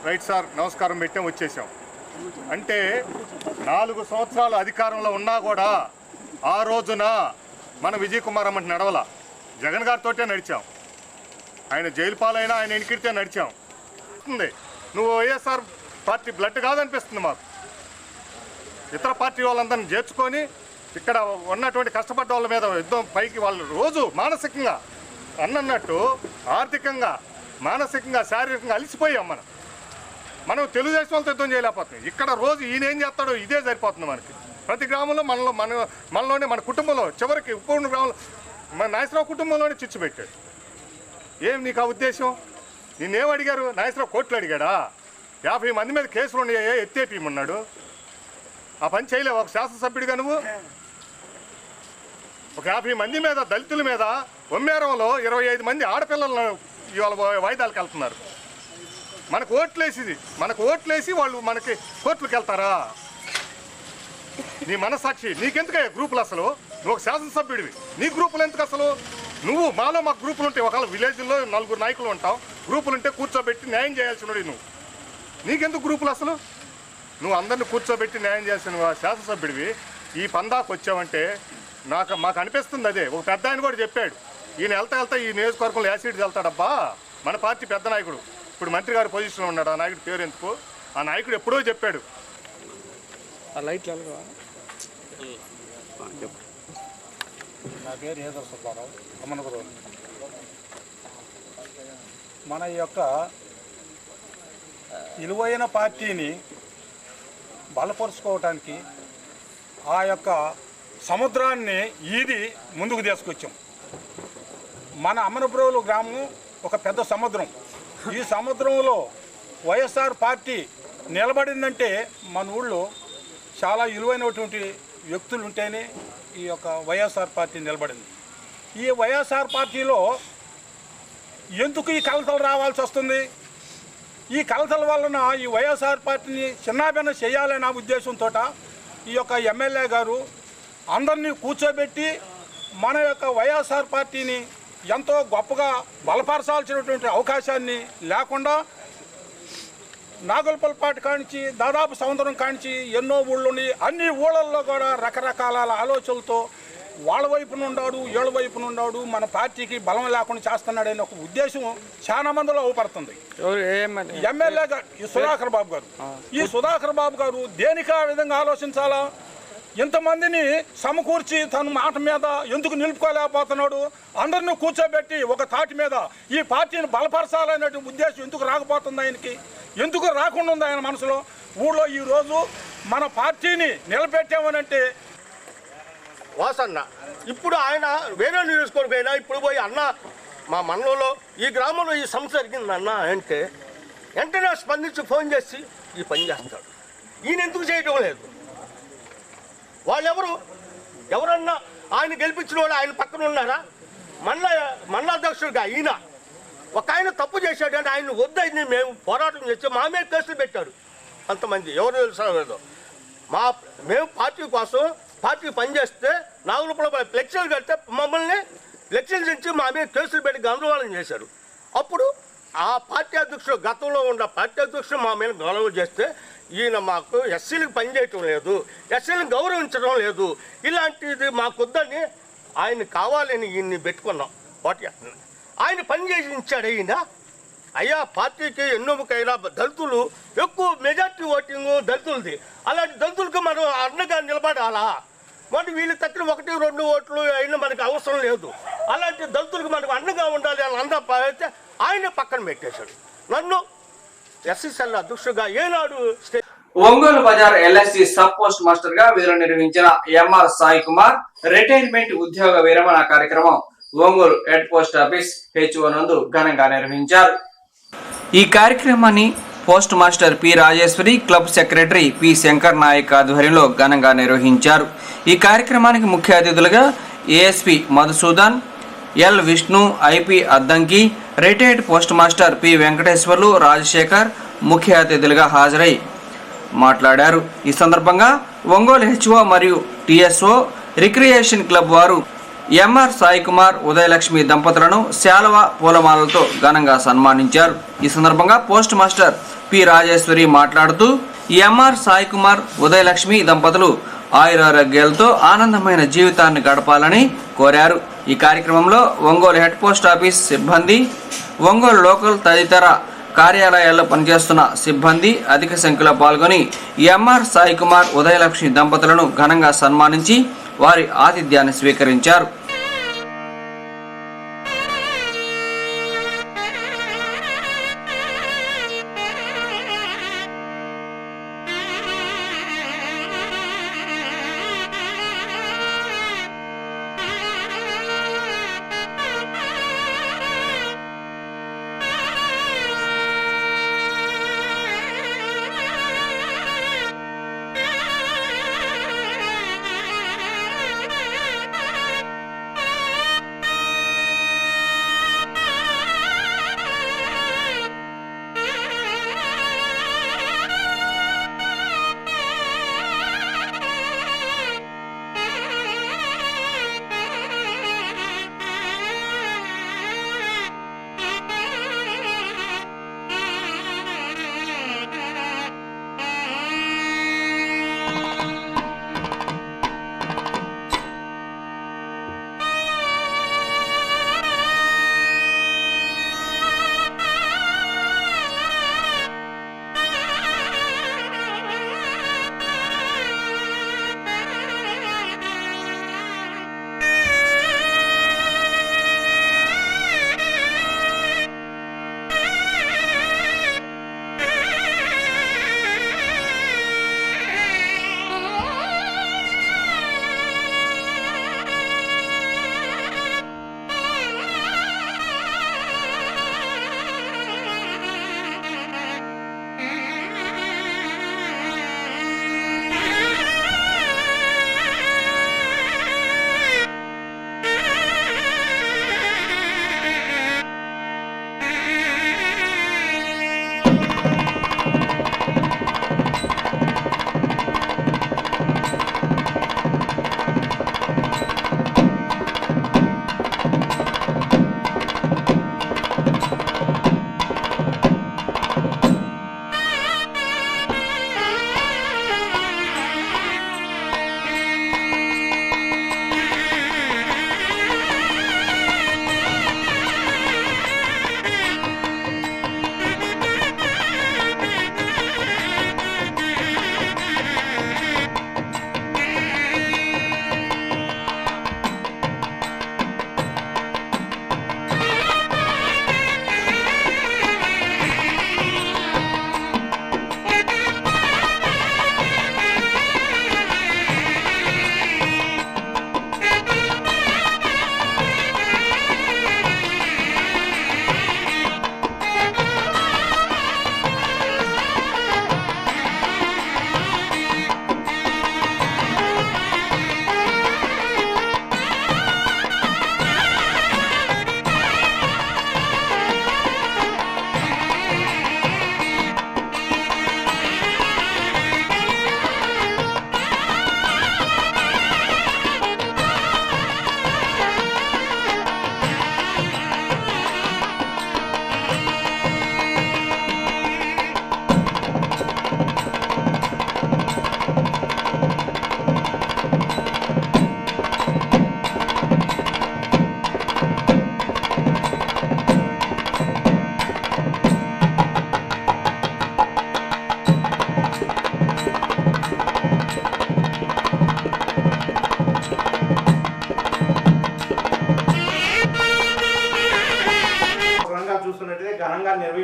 Speaker 9: రైట్ సార్ నమస్కారం పెట్టాం, వచ్చేసాం. అంటే 4 సంవత్సరాలు అధికారంలో ఉన్నా కూడా ఆ రోజున మన విజయ్ కుమార్ అమ్మటి నడవల. జగన్ గారితోటే నడిచాం. ఆయన జైలు పాలైనా ఆయన ఎన్నికిడితే నడిచాం. నువ్వు వైఎస్ఆర్ పార్టీ బ్లడ్ కాదనిపిస్తుంది మాకు. ఇతర పార్టీ వాళ్ళందరినీ చేర్చుకొని ఇక్కడ ఉన్నటువంటి కష్టపడ్డ వాళ్ళ మీద యుద్ధం పైకి వాళ్ళు రోజు మానసికంగా అన్నట్టు ఆర్థికంగా మానసికంగా శారీరకంగా అలిసిపోయాం. మనం తెలుగుదేశం వాళ్ళతో యుద్ధం చేయలేకపోతున్నాం. ఇక్కడ రోజు ఈయన ఏం చేస్తాడో ఇదే సరిపోతుంది మనకి. ప్రతి గ్రామంలో మనలోనే మన కుటుంబంలో చివరికి ఉప్పూరు గ్రామంలో మన నాగేశ్వరరావు కుటుంబంలోనే చిచ్చు పెట్టాడు. ఏం నీకు ఆ ఉద్దేశం? నిన్నేం అడిగారు? నాగేశ్వరరావు కోట్లు అడిగాడా? 50 మంది మీద కేసులు ఉన్నాయే ఎత్తేపీయమన్నాడు. ఆ పని చేయలేవు ఒక శాసనసభ్యుడిగా నువ్వు? ఒక 50 మంది మీద, దళితుల మీద ఒమ్మేరంలో 25 మంది ఆడపిల్లలను ఇవాళ వాయిదాలకు వెళ్తున్నారు. మనకు ఓట్లేసి వాళ్ళు మనకి కోర్టులకు వెళ్తారా? నీ మనసాక్షి నీకెందుకే గ్రూపులు? అసలు నువ్వు ఒక శాసనసభ్యుడివి, నీ గ్రూపులు ఎందుకు అసలు? నువ్వు మాకు గ్రూపులు ఉంటాయి, ఒకవేళ విలేజ్లో 4 నాయకులు ఉంటావు, గ్రూపులు ఉంటే కూర్చోబెట్టి న్యాయం చేయాల్సిన నువ్వు. నీకెందుకు గ్రూపులు అసలు? నువ్వు అందరిని కూర్చోబెట్టి న్యాయం చేయాల్సిన శాసనసభ్యుడివి. ఈ పందాకు వచ్చావంటే మాకు అనిపిస్తుంది అదే. ఒక పెద్ద ఆయన కూడా చెప్పాడు, ఈయన వెళ్తా ఈ నియోజకవర్గంలో యాసిడ్ వెళ్తాడబ్బా. మన పార్టీ పెద్ద నాయకుడు, ఇప్పుడు మంత్రి గారి పొజిషన్లో ఉన్నాడు, ఆ నాయకుడు పేరు ఎందుకు, ఆ నాయకుడు ఎప్పుడో చెప్పాడు.
Speaker 10: నా పేరు ఏదర్ సుబ్బారావు, అమ్మనగురు. మన యొక్క విలువైన పార్టీని బలపరుచుకోవటానికి ఆ యొక్క సముద్రాన్ని ఈది ముందుకు తీసుకొచ్చాం. మన అమనపురం గ్రామం ఒక పెద్ద సముద్రం. ఈ సముద్రంలో వైఎస్ఆర్ పార్టీ నిలబడిందంటే మన ఊళ్ళో చాలా విలువైనటువంటి వ్యక్తులు ఉంటేనే ఈ యొక్క వైఎస్ఆర్ పార్టీ నిలబడింది. ఈ వైఎస్ఆర్ పార్టీలో ఎందుకు ఈ కలతలు రావాల్సి వస్తుంది? ఈ కలతల వలన ఈ వైఎస్ఆర్ పార్టీని చిన్నాభిన్న చేయాలనే ఉద్దేశంతో ఈ యొక్క ఎమ్మెల్యే గారు అందరినీ కూర్చోబెట్టి మన యొక్క వైఎస్ఆర్ పార్టీని ఎంతో గొప్పగా బలపరచాల్సినటువంటి అవకాశాన్ని లేకుండా నాగులపల్లిపాటి కానించి దాదాపు సంవత్సరం కానించి ఎన్నో ఊళ్ళుని అన్ని ఊళ్ళల్లో కూడా రకరకాల ఆలోచనలతో వాళ్ళ వైపున ఉన్నాడు, ఏళ్ళ వైపున ఉన్నాడు, మన పార్టీకి బలం లేకుండా చేస్తున్నాడనే ఒక ఉద్దేశం చాలా మందిలో అవపడుతుంది. ఎమ్మెల్యేగా ఈ సుధాకర్ బాబు గారు, ఈ సుధాకర్ బాబు గారు దేనికి ఆ విధంగా ఆలోచించాలా? ఇంతమందిని సమకూర్చి తన మాట మీద ఎందుకు నిలుపుకోలేకపోతున్నాడు? అందరినీ కూర్చోబెట్టి ఒక తాటి మీద ఈ పార్టీని బలపరచాలనే ఉద్దేశం ఎందుకు రాకపోతుంది ఆయనకి? ఎందుకు రాకుండా ఉంది ఆయన మనసులో? ఊళ్ళో ఈరోజు మన పార్టీని నిలబెట్టామనంటే
Speaker 11: వాసన్న ఇప్పుడు ఆయన వేరే నియోజకవర్గం పోయినా ఇప్పుడు పోయి అన్న మా మండలంలో ఈ గ్రామంలో ఈ సమస్య జరిగింది అన్న అంటే వెంటనే స్పందించి ఫోన్ చేసి ఈ పని చేస్తాడు. ఈయన ఎందుకు చేయడం లేదు? వాళ్ళెవరు? ఎవరన్నా ఆయన గెలిపించిన వాళ్ళు ఆయన పక్కన ఉన్నారా? మండలాధ్యక్షుడిగా ఈయన ఒక ఆయన తప్పు చేశాడు, ఆయన వద్దని మేము పోరాటం చేసి మా మీద కేసులు పెట్టాడు. అంతమంది ఎవరు తెలుసా లేదో మేము పార్టీ కోసం పార్టీ పనిచేస్తే నాగులపల్లి ఫ్లెక్సీలు కడితే మమ్మల్ని ఫ్లెక్సీలు తెచ్చి మా మీద కేసులు పెట్టి గందరగోళం చేశారు. అప్పుడు ఆ పార్టీ అధ్యక్షుడు, గతంలో ఉన్న పార్టీ అధ్యక్షుడు మా మీద గొడవ చేస్తే ఈయన మాకు ఎస్సీలకు పనిచేయటం లేదు, ఎస్సీలను గౌరవించడం లేదు, ఇలాంటిది మాకొద్దని ఆయన కావాలని ఈయన్ని పెట్టుకున్నాం. పార్టీ ఆయన పనిచేసి ఇచ్చాడు. అయ్యా పార్టీకి ఎన్నోముకైనా దళితులు ఎక్కువ మెజార్టీ ఓటింగ్ దళితులది, అలాంటి దళితులకు మనం అండగా నిలబడాలా? మరి వీళ్ళు తక్కిన 1-2 ఓట్లు అయినా మనకు అవసరం లేదు. అలాంటి దళితులకు మనకు అండగా ఉండాలి అని అందరూ అయితే ఆయన పక్కన పెట్టేశాడు. నన్ను ఎస్సీసీఎల్ అధ్యక్షుడిగా ఏనాడు
Speaker 1: ఒంగోలు బజార్ ఎల్ఐసి సబ్ పోస్ట్ మాస్టర్ గా విధులు నిర్వహించిన ఎంఆర్ సాయి కుమార్ రిటైర్మెంట్ ఉద్యోగ విరమణ కార్యక్రమం Ongole head post office HO నందు ఘనంగా నిర్వహించారు. ఈ కార్యక్రమాన్ని post master P Rajeswari, club secretary P Shankar Nayak ఆధ్వర్యంలో ఘనంగా నిర్వహించారు. ఈ కార్యక్రమానికి ముఖ్య అతిథులుగా ASP Madhusudan, L Vishnu, IP Addanki, retired post master P Venkateswarlu, Rajasekhar ముఖ్య అతిథులుగా హాజరై మాట్లాడారు. ఈ సందర్భంగా ఒంగోలు హెచ్ఓ మరియు టిఎస్ఓ రిక్రియేషన్ క్లబ్ వారు ఎంఆర్ సాయి కుమార్, ఉదయలక్ష్మి దంపతులను శాలువ పూలమాలలతో ఘనంగా సన్మానించారు. ఈ సందర్భంగా పోస్ట్ మాస్టర్ పి రాజేశ్వరి మాట్లాడుతూ ఎంఆర్ సాయి కుమార్, ఉదయలక్ష్మి దంపతులు ఆయురారోగ్యాలతో ఆనందమైన జీవితాన్ని గడపాలని కోరారు. ఈ కార్యక్రమంలో ఒంగోలు హెడ్ పోస్ట్ ఆఫీస్ సిబ్బంది, ఒంగోలు లోకల్ తదితర కార్యాలయాల్లో పనిచేస్తున్న సిబ్బంది అధిక సంఖ్యలో పాల్గొని ఎంఆర్ సాయి కుమార్, ఉదయలక్ష్మి దంపతులను ఘనంగా సన్మానించి వారి ఆతిథ్యాన్ని స్వీకరించారు.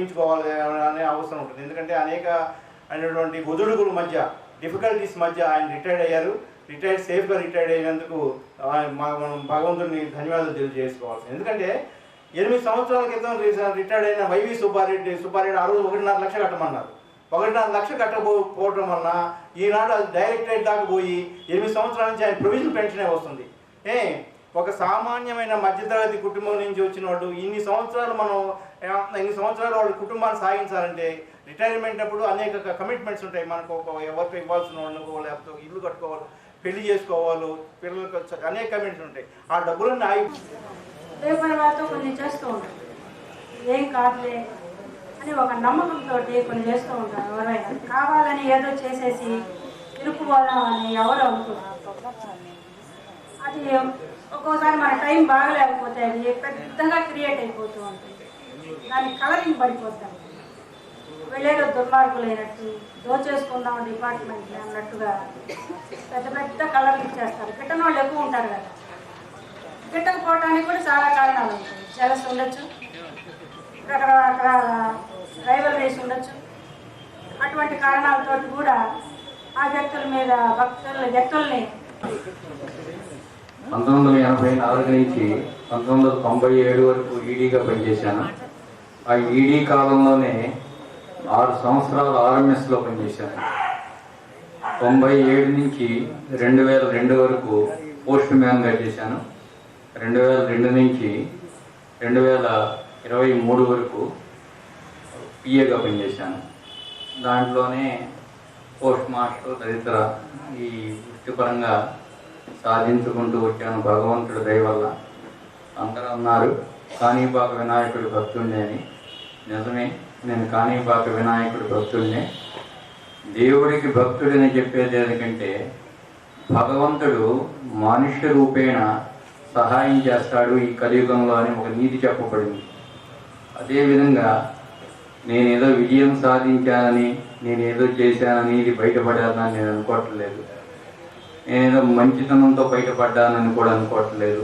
Speaker 12: ఉపయోగించుకోవాలి అనే అవసరం ఉంటుంది. ఎందుకంటే అనేక అనేటువంటి ఒదుడుగుల మధ్య, డిఫికల్టీస్ మధ్య ఆయన రిటైర్డ్ అయ్యారు. సేఫ్గా రిటైర్డ్ అయినందుకు మనం భగవంతుడిని ధన్యవాదాలు తెలియజేసుకోవాలి. ఎందుకంటే 8 సంవత్సరాల క్రితం రిటైర్డ్ అయిన వైవి సుబ్బారెడ్డి ఆ రోజు 1.5 లక్ష కట్టమన్నారు. 1.5 లక్ష కట్టకపోవడం వలన ఈనాడు అది డైరెక్టరేట్ దాకా పోయి 8 సంవత్సరాల నుంచి ఆయన ప్రొవిజనల్ పెన్షనే వస్తుంది. ఒక సామాన్యమైన మధ్యతరగతి కుటుంబం నుంచి వచ్చిన వాళ్ళు ఇన్ని సంవత్సరాలు వాళ్ళ కుటుంబాన్ని సాగించాలంటే రిటైర్మెంట్ అప్పుడు అనేక కమిట్మెంట్స్ ఉంటాయి. మనకు ఎవరికి ఇవ్వాల్సిన వాళ్ళు, లేకపోతే ఇల్లు కట్టుకోవాలి, పెళ్లి చేసుకోవాలి, పిల్లలకు అనేక కమిట్మెంట్స్ ఉంటాయి. ఆ డబ్బులన్నీ
Speaker 13: పేపర్తో కొన్ని చేస్తూ ఉంటారు. ఏం కాదులే అని ఒక నమ్మకంతో కొన్ని చేస్తూ ఉంటారు. ఎవరైనా కావాలని ఏదో చేసేసి ఇరుక్కుపోదామని ఎవరు అనుకుంటారు. అది ఒక్కోసారి మన టైం బాగలేకపోతే అది పెద్దగా క్రియేట్ అయిపోతూ ఉంటుంది. దానికి కలరింగ్ పడిపోతాం. వెళ్ళేదో దుర్మార్గులైనట్టు దోచేసుకుందాం డిపార్ట్మెంట్ని అన్నట్టుగా పెద్ద పెద్ద కలర్లు ఇచ్చేస్తారు. గిట్టని వాళ్ళు ఎక్కువ ఉంటారు కదా. గిట్టకపోవడానికి కూడా చాలా కారణాలు ఉంటాయి. జలస్ ఉండొచ్చు, రకరకాల రైవలరీస్ ఉండొచ్చు. అటువంటి కారణాలతో కూడా ఆ వ్యక్తుల మీద వ్యక్తుల్ని
Speaker 14: 1984 నుంచి 1997 వరకు ఈడీగా పనిచేశాను. ఆ ఈడీ కాలంలోనే 6 సంవత్సరాలు ఆర్ఎంఎస్లో పనిచేశాను. 97 నుంచి 2002 వరకు పోస్ట్ మ్యాన్గా చేశాను. 2002 నుంచి 2023 వరకు పిఏగా పనిచేశాను. దాంట్లోనే పోస్ట్ మాస్టర్ తదితర ఈ వృత్తిపరంగా సాధించుకుంటూ వచ్చాను. భగవంతుడి దయ వల్ల. అందరూ అన్నారు కాణిపాక వినాయకుడి భక్తుడిని అని. నిజమే, నేను కాణిపాక వినాయకుడి భక్తుడినే. దేవుడికి భక్తుడిని చెప్పేది ఎందుకంటే భగవంతుడు మనుష్య రూపేణ సహాయం చేస్తాడు ఈ కలియుగంలో అని ఒక నీతి చెప్పబడింది. అదేవిధంగా నేనేదో విజయం సాధించానని, నేనేదో చేశానని, ఇది బయటపడాలని నేను అనుకోవట్లేదు. నేనేదో మంచితనంతో బయటపడ్డానని కూడా అనుకోవట్లేదు.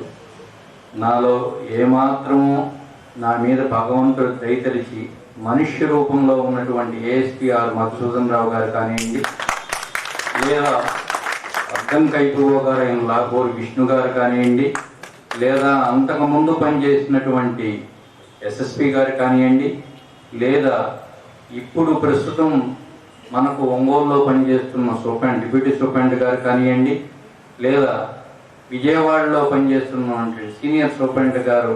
Speaker 14: నాలో ఏమాత్రమూ నా మీద భగవంతుడు దయతలిచి మనుష్య రూపంలో ఉన్నటువంటి ఏఎస్పీఆర్ మధుసూదన్ రావు గారు కానివ్వండి, లేదా అద్దం కైపువ గారు అయిన లాగోరి విష్ణు గారు కానివ్వండి, లేదా అంతకుముందు పనిచేసినటువంటి ఎస్ఎస్పి గారు కానివ్వండి, లేదా ఇప్పుడు ప్రస్తుతం మనకు ఒంగోలులో పనిచేస్తున్న డిప్యూటీ సూపరింటెండెంట్ గారు కానివ్వండి, లేదా విజయవాడలో పనిచేస్తున్నటువంటి సీనియర్ సూపరింటెండెంట్ గారు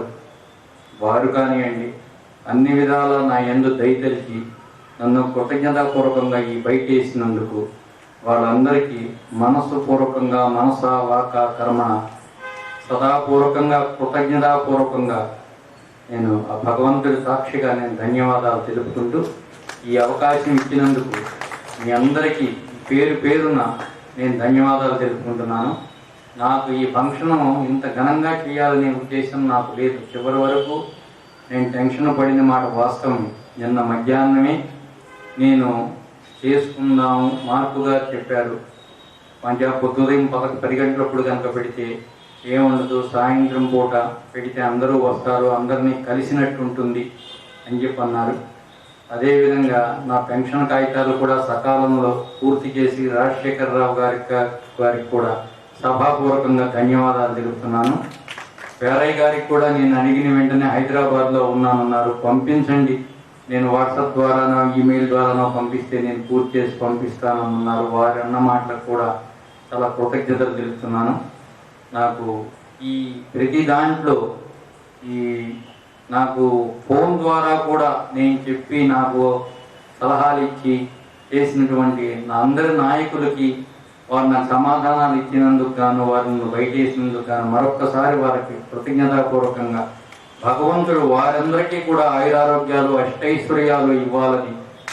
Speaker 14: వారు కానివ్వండి, అన్ని విధాలా నా యందు దయతలిచి నన్ను కృతజ్ఞతాపూర్వకంగా ఈ బయట వేసినందుకు వాళ్ళందరికీ మనస్సుపూర్వకంగా, మనస వాక కర్మ సదాపూర్వకంగా, కృతజ్ఞతాపూర్వకంగా నేను ఆ భగవంతుడి సాక్షిగా నేను ధన్యవాదాలు తెలుపుకుంటూ ఈ అవకాశం ఇచ్చినందుకు మీ అందరికీ పేరు పేరున నేను ధన్యవాదాలు తెలుపుకుంటున్నాను. నాకు ఈ ఫంక్షన్ ఇంత ఘనంగా చేయాలనే ఉద్దేశం నాకు లేదు. చివరి వరకు నేను టెన్షన్ పడిన మాట వాస్తవం. నిన్న మధ్యాహ్నమే నేను చేసుకుందాము మార్పు గారు చెప్పారు. పొద్దుదయం 10 గంటలప్పుడు కనుక పెడితే ఏముండదు, సాయంత్రం పూట పెడితే అందరూ వస్తారు, అందరినీ కలిసినట్టుంటుంది అని చెప్పి అన్నారు. అదేవిధంగా నా పెన్షన్ కాగితాలు కూడా సకాలంలో పూర్తి చేసి రాజశేఖరరావు గారికి కూడా సభాపూర్వకంగా ధన్యవాదాలు తెలుపుతున్నాను. పేరయ్య గారికి కూడా నేను అడిగిన వెంటనే హైదరాబాద్లో ఉన్నానన్నారు. పంపించండి, నేను వాట్సాప్ ద్వారానో ఈమెయిల్ ద్వారానో పంపిస్తే నేను పూర్తి చేసి పంపిస్తానన్నారు. వారి అన్న మాటలకు కూడా చాలా కృతజ్ఞతలు తెలుపుతున్నాను. నాకు ఈ ప్రతి దాంట్లో నాకు ఫోన్ ద్వారా కూడా నేను చెప్పి నాకు సలహాలు ఇచ్చి చేసినటువంటి నా అందరి నాయకులకి వారు నాకు సమాధానాలు ఇచ్చినందుకు గాను, వారిని బయట వేసినందుకు గాను మరొక్కసారి వారికి కృతజ్ఞతాపూర్వకంగా భగవంతుడు వారందరికీ కూడా ఆయురారోగ్యాలు, అష్టైశ్వర్యాలు ఇవ్వాలని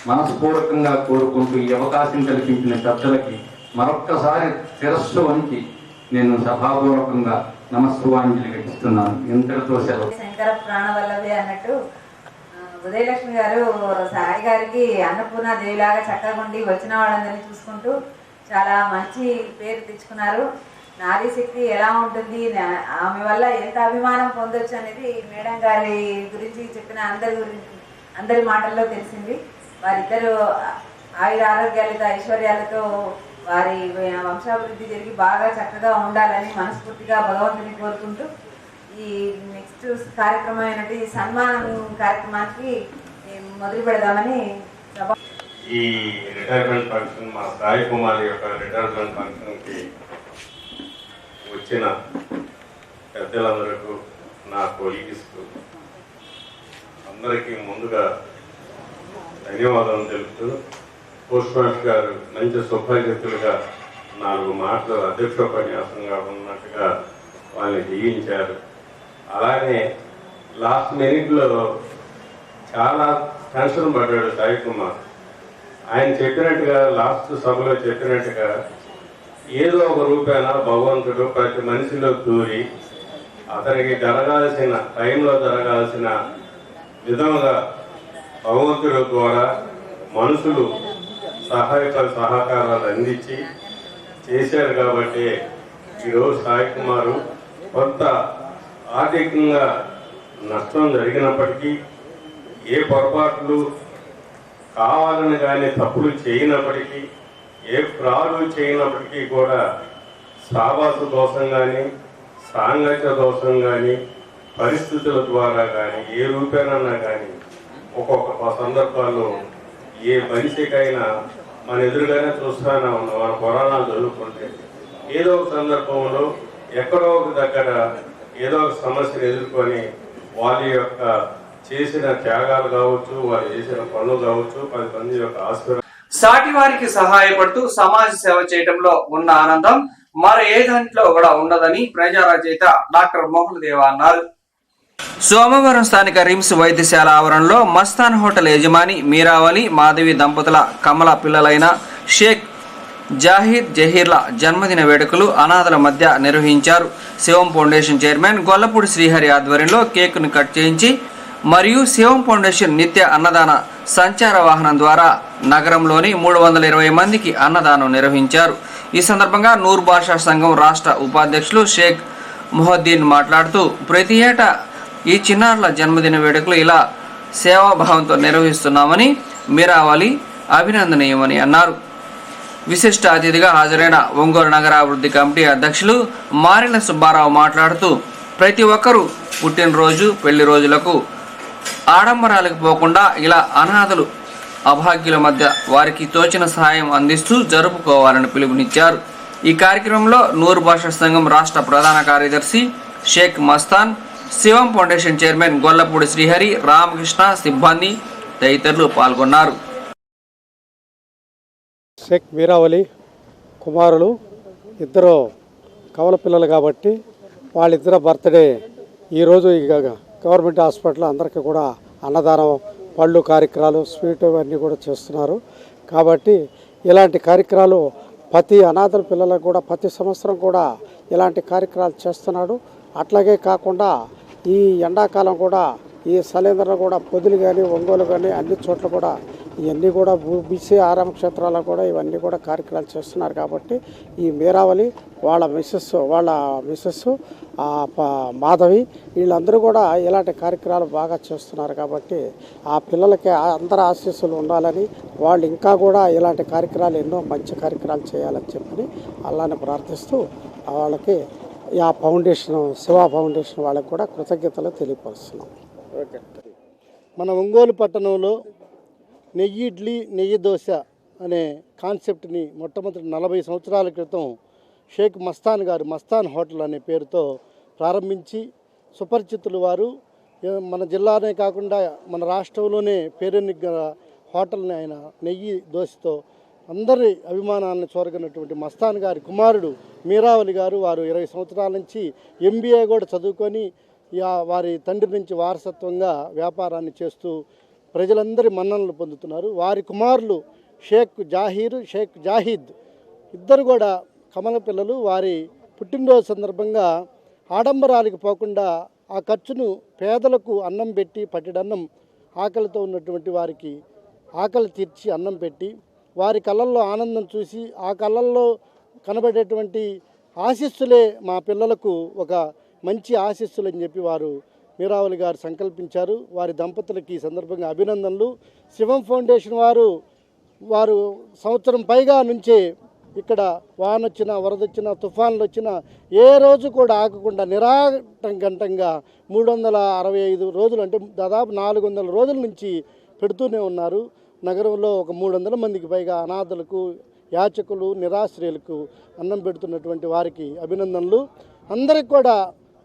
Speaker 14: మనస్పూర్వకంగా కోరుకుంటూ ఈ అవకాశం కల్పించిన పెద్దలకి మరొక్కసారి శిరస్సు వంచి నేను సభాపూర్వకంగా నమస్సువాంజలి ఘటిస్తున్నాను. ఇంతటితో సెలవు.
Speaker 15: శంకర ప్రాణవల్లభే అన్నట్టు ఉదయలక్ష్మి గారు సాయి గారికి అన్నపూర్ణ దేవిలాగా చక్కగా ఉండి వచ్చిన వాళ్ళందరినీ చూసుకుంటూ చాలా మంచి పేరు తెచ్చుకున్నారు. నారీ శక్తి ఎలా ఉంటుంది, ఆమె వల్ల ఎంత అభిమానం పొందొచ్చు అనేది మేడం గారి గురించి చెప్పిన అందరి మాటల్లో తెలిసింది. వారిద్దరు ఆయుర ఆరోగ్యాలతో ఐశ్వర్యాలతో వారి వంశాభివృద్ధి జరిగి బాగా చక్కగా ఉండాలని మనస్ఫూర్తిగా భగవంతుని కోరుకుంటూ ఈ నెక్స్ట్ కార్యక్రమం అయినట్టు ఈ సన్మానం కార్యక్రమానికి మొదలు పెడదామని
Speaker 16: ఈ రిటైర్మెంట్ ఫంక్షన్ మా సాయి కుమార్ యొక్క రిటైర్మెంట్ ఫంక్షన్కి వచ్చిన పెద్దలందరికీ నా కొలీగ్స్కు అందరికీ ముందుగా ధన్యవాదాలు తెలుపుతూ పోస్ట్ మాస్టర్ గారు మంచి సుపరిచితులుగా 4 మాటలు అధ్యక్షోపన్యాసంగా ఉన్నట్టుగా వాళ్ళని జీవించారు. అలానే లాస్ట్ మినిట్లో చాలా టెన్షన్ పడ్డాడు సాయి కుమార్. ఆయన చెప్పినట్టుగా లాస్ట్ సభలో చెప్పినట్టుగా ఏదో ఒక రూపేణ భగవంతుడు ప్రతి మనిషిలో దూరి అతనికి జరగాల్సిన టైంలో జరగాల్సిన విధంగా భగవంతుడి ద్వారా మనుషులు సహకారాలు అందించి చేశారు. కాబట్టి ఈరోజు సాయి కుమారు కొంత ఆర్థికంగా నష్టం జరిగినప్పటికీ ఏ పొరపాట్లు కావాలని కానీ తప్పులు చేయనప్పటికీ ఏ ఫ్రాడు చేయనప్పటికీ కూడా సావాసు దోషం కానీ సాంగత్య దోషం కానీ పరిస్థితుల ద్వారా కానీ ఏ రూపేనన్నా కానీ ఒక్కొక్క సందర్భాల్లో ఏ మనిషికైనా మన ఎదురుగానే చూస్తూనే ఉన్నాం. మన పురాణాలు చదువుకుంటే ఏదో ఒక సందర్భంలో ఎక్కడో ఒక దగ్గర ఏదో ఒక సమస్యను ఎదుర్కొని వాళ్ళ యొక్క చేసిన త్యాగాలు కావచ్చు, వాళ్ళు చేసిన పనులు కావచ్చు, 10 మంది యొక్క ఆశీర్వాదం.
Speaker 1: సాటి వారికి సహాయపడుతూ సమాజ సేవ చేయడంలో ఉన్న ఆనందం మరో ఏ దాంట్లో కూడా ఉండదని ప్రజా రచయిత డాక్టర్ మోహన్ దేవ అన్నారు. సోమవారం స్థానిక రిమ్స్ వైద్యశాల ఆవరణలో మస్తాన్ హోటల్ యజమాని మీరావలి మాధవి దంపతుల కమల పిల్లలైన షేక్ జాహీద్ జహీర్ల జన్మదిన వేడుకలు అనాథల మధ్య నిర్వహించారు. శివం ఫౌండేషన్ చైర్మన్ గొల్లపూడి శ్రీహరి ఆధ్వర్యంలో కేకును కట్ చేయించి మరియు శివం ఫౌండేషన్ నిత్య అన్నదాన సంచార వాహనం ద్వారా నగరంలోని 320 మందికి అన్నదానం నిర్వహించారు. ఈ సందర్భంగా నూర్ భాషా సంఘం రాష్ట్ర ఉపాధ్యక్షులు షేక్ మొహద్దీన్ మాట్లాడుతూ ప్రతి ఏటా ఈ చిన్నారుల జన్మదిన వేడుకలు ఇలా సేవాభావంతో నిర్వహిస్తున్నామని మీరావలి అభినందనీయమని అన్నారు. విశిష్ట అతిథిగా హాజరైన ఒంగోలు నగరాభివృద్ధి కమిటీ అధ్యక్షులు మారెల సుబ్బారావు మాట్లాడుతూ ప్రతి ఒక్కరూ పుట్టినరోజు పెళ్లి రోజులకు ఆడంబరాలకు పోకుండా ఇలా అనాథలు అభాగ్యుల మధ్య వారికి తోచిన సహాయం అందిస్తూ జరుపుకోవాలని పిలుపునిచ్చారు. ఈ కార్యక్రమంలో నూరు భాషా సంఘం రాష్ట్ర ప్రధాన కార్యదర్శి షేక్ మస్తాన్, శివం ఫౌండేషన్ చైర్మన్ గొల్లపూడి శ్రీహరి, రామకృష్ణ, సిబ్బంది తదితరులు పాల్గొన్నారు.
Speaker 2: షేక్ మీరావలి కుమారులు ఇద్దరు కవల పిల్లలు కాబట్టి వాళ్ళిద్దరు బర్త్డే ఈరోజు గవర్నమెంట్ హాస్పిటల్ అందరికీ కూడా అన్నదానం, పళ్ళు కార్యక్రమాలు, స్వీట్ ఇవన్నీ కూడా చేస్తున్నారు. కాబట్టి ఇలాంటి కార్యక్రమాలు ప్రతి అనాథల పిల్లలకు కూడా ప్రతి సంవత్సరం కూడా ఇలాంటి కార్యక్రమాలు చేస్తున్నాడు. అట్లాగే కాకుండా ఈ ఎండాకాలం కూడా ఈ సలేంద్రలో కూడా పొదులు కానీ ఒంగోలు కానీ అన్ని చోట్ల కూడా ఇవన్నీ కూడా బీసీ ఆరామ క్షేత్రాల్లో కూడా ఇవన్నీ కూడా కార్యక్రమాలు చేస్తున్నారు. కాబట్టి ఈ మీరావలి వాళ్ళ మిస్సెస్ మాధవి వీళ్ళందరూ కూడా ఇలాంటి కార్యక్రమాలు బాగా చేస్తున్నారు. కాబట్టి ఆ పిల్లలకి అందరి ఆశీస్సులు ఉండాలని, వాళ్ళు ఇంకా కూడా ఇలాంటి కార్యక్రమాలు ఎన్నో మంచి కార్యక్రమాలు చేయాలని చెప్పి అల్లాని ప్రార్థిస్తూ వాళ్ళకి ఆ ఫౌండేషన్ శివ ఫౌండేషన్ వాళ్ళకి కూడా కృతజ్ఞతలు తెలియపరుస్తున్నాం.
Speaker 7: మన ఒంగోలు పట్టణంలో నెయ్యి ఇడ్లీ నెయ్యి దోశ అనే కాన్సెప్ట్ని మొట్టమొదటి 40 సంవత్సరాల క్రితం షేక్ మస్తాన్ గారు మస్తాన్ హోటల్ అనే పేరుతో ప్రారంభించి సుపరిచితులు వారు మన జిల్లానే కాకుండా మన రాష్ట్రంలోనే పేరెన్నిక హోటల్ని ఆయన నెయ్యి దోశతో అందరి అభిమానాలను చూరగనటువంటి మస్తాన్ గారి కుమారుడు మీరావలి గారు వారు 20 సంవత్సరాల నుంచి MBA కూడా చదువుకొని వారి తండ్రి నుంచి వారసత్వంగా వ్యాపారాన్ని చేస్తూ ప్రజలందరి మన్ననలు పొందుతున్నారు. వారి కుమారులు షేక్ జాహీర్, షేక్ జాహీద్ ఇద్దరు కూడా కమల పిల్లలు. వారి పుట్టినరోజు సందర్భంగా ఆడంబరాలకు పోకుండా ఆ ఖర్చును పేదలకు అన్నం పెట్టి పట్టెడన్నం ఆకలితో ఉన్నటువంటి వారికి ఆకలి తీర్చి అన్నం పెట్టి వారి కళ్ళల్లో ఆనందం చూసి ఆ కళ్ళల్లో కనబడేటువంటి ఆశీస్సులే మా పిల్లలకు ఒక మంచి ఆశీస్సులు అని చెప్పి వారు
Speaker 2: మీరావళి గారు సంకల్పించారు. వారి దంపతులకి ఈ సందర్భంగా అభినందనలు. శివం ఫౌండేషన్ వారు సంవత్సరం పైగా నుంచి ఇక్కడ వాన వచ్చినా, వరద వచ్చినా, తుఫాన్లు వచ్చినా ఏ రోజు కూడా ఆగకుండా నిరాటంకంగా 365 రోజులు అంటే దాదాపు 400 రోజుల నుంచి పెడుతూనే ఉన్నారు. నగరంలో ఒక 300 మందికి పైగా అనాథలకు, యాచకులు, నిరాశ్రయులకు అన్నం పెడుతున్నటువంటి వారికి అభినందనలు. అందరికి కూడా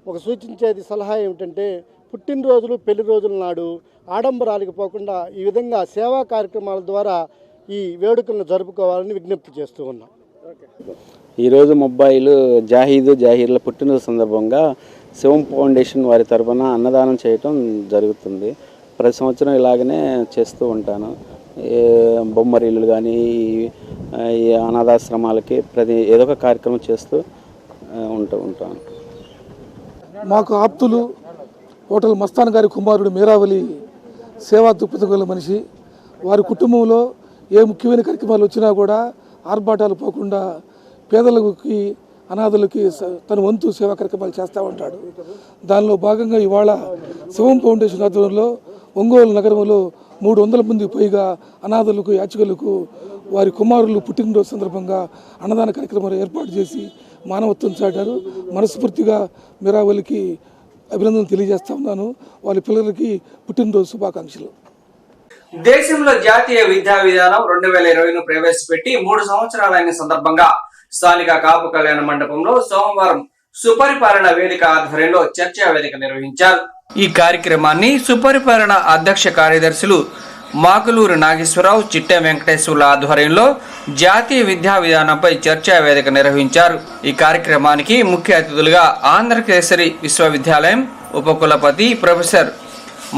Speaker 2: ఒక సూచించేది సలహా ఏమిటంటే పుట్టినరోజులు, పెళ్లి రోజుల నాడు ఆడంబరాలకు పోకుండా ఈ విధంగా సేవా కార్యక్రమాల ద్వారా ఈ వేడుకలను జరుపుకోవాలని విజ్ఞప్తి చేస్తూ ఉన్నాం.
Speaker 17: ఈరోజు ముబ్బాయిలు జాహీర్ల పుట్టినరోజు సందర్భంగా శివం ఫౌండేషన్ వారి తరఫున అన్నదానం చేయటం జరుగుతుంది. ప్రతి సంవత్సరం ఇలాగనే చేస్తూ ఉంటాను. బొమ్మరీళ్ళు కానీ ఈ అనాథాశ్రమాలకి ఏదో ఒక కార్యక్రమం చేస్తూ ఉంటాను.
Speaker 18: మాకు ఆప్తులు హోటల్ మస్తాన్ గారి కుమారుడు మీరావళి సేవా దృక్పథం గల మనిషి. వారి కుటుంబంలో ఏ ముఖ్యమైన కార్యక్రమాలు వచ్చినా కూడా ఆర్భాటాలు పోకుండా పేదలకి, అనాథలకి తన వంతు సేవా కార్యక్రమాలు చేస్తూ ఉంటాడు. దానిలో భాగంగా ఇవాళ శివం ఫౌండేషన్ ఆధ్వర్యంలో ఒంగోలు నగరంలో 300 మందికి పైగా అనాథలకు, యాచకులకు వారి కుమారులు పుట్టినరోజు సందర్భంగా అన్నదాన కార్యక్రమాలు ఏర్పాటు చేసి మానవత్వం చాటారు. మనస్ఫూర్తిగా మీరావళికి అభినందనలు తెలియజేస్తా ఉన్నాను. వాళ్ళ పిల్లలకి పుట్టినరోజు శుభాకాంక్షలు.
Speaker 1: దేశంలో జాతీయ విద్యా విధానం 2020ను ప్రవేశపెట్టి 3 సంవత్సరాలైన సందర్భంగా స్థానిక కాపు కళ్యాణ మండపంలో సోమవారం సుపరిపాలన వేదిక ఆధ్వర్యంలో చర్చా వేదిక నిర్వహించారు. ఈ కార్యక్రమాన్ని సుపరిపాలన అధ్యక్ష కార్యదర్శులు మాకులూరు నాగేశ్వరరావు, చిట్టె వెంకటేశ్వర్ల ఆధ్వర్యంలో జాతీయ విద్యా విధానంపై చర్చా వేదిక నిర్వహించారు. ఈ కార్యక్రమానికి ముఖ్య అతిథులుగా ఆంధ్రకేసరి విశ్వవిద్యాలయం ఉపకులపతి ప్రొఫెసర్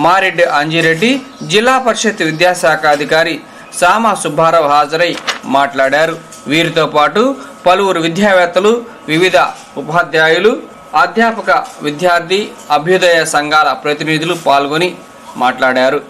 Speaker 1: మారెడ్డి అంజిరెడ్డి, జిల్లా పరిషత్ విద్యాశాఖ అధికారి సామా సుబ్బారావు హాజరై మాట్లాడారు. వీరితో పాటు పలువురు విద్యావేత్తలు, వివిధ ఉపాధ్యాయులు, అధ్యాపక, విద్యార్థి, అభ్యుదయ సంఘాల ప్రతినిధులు పాల్గొని మాట్లాడారు.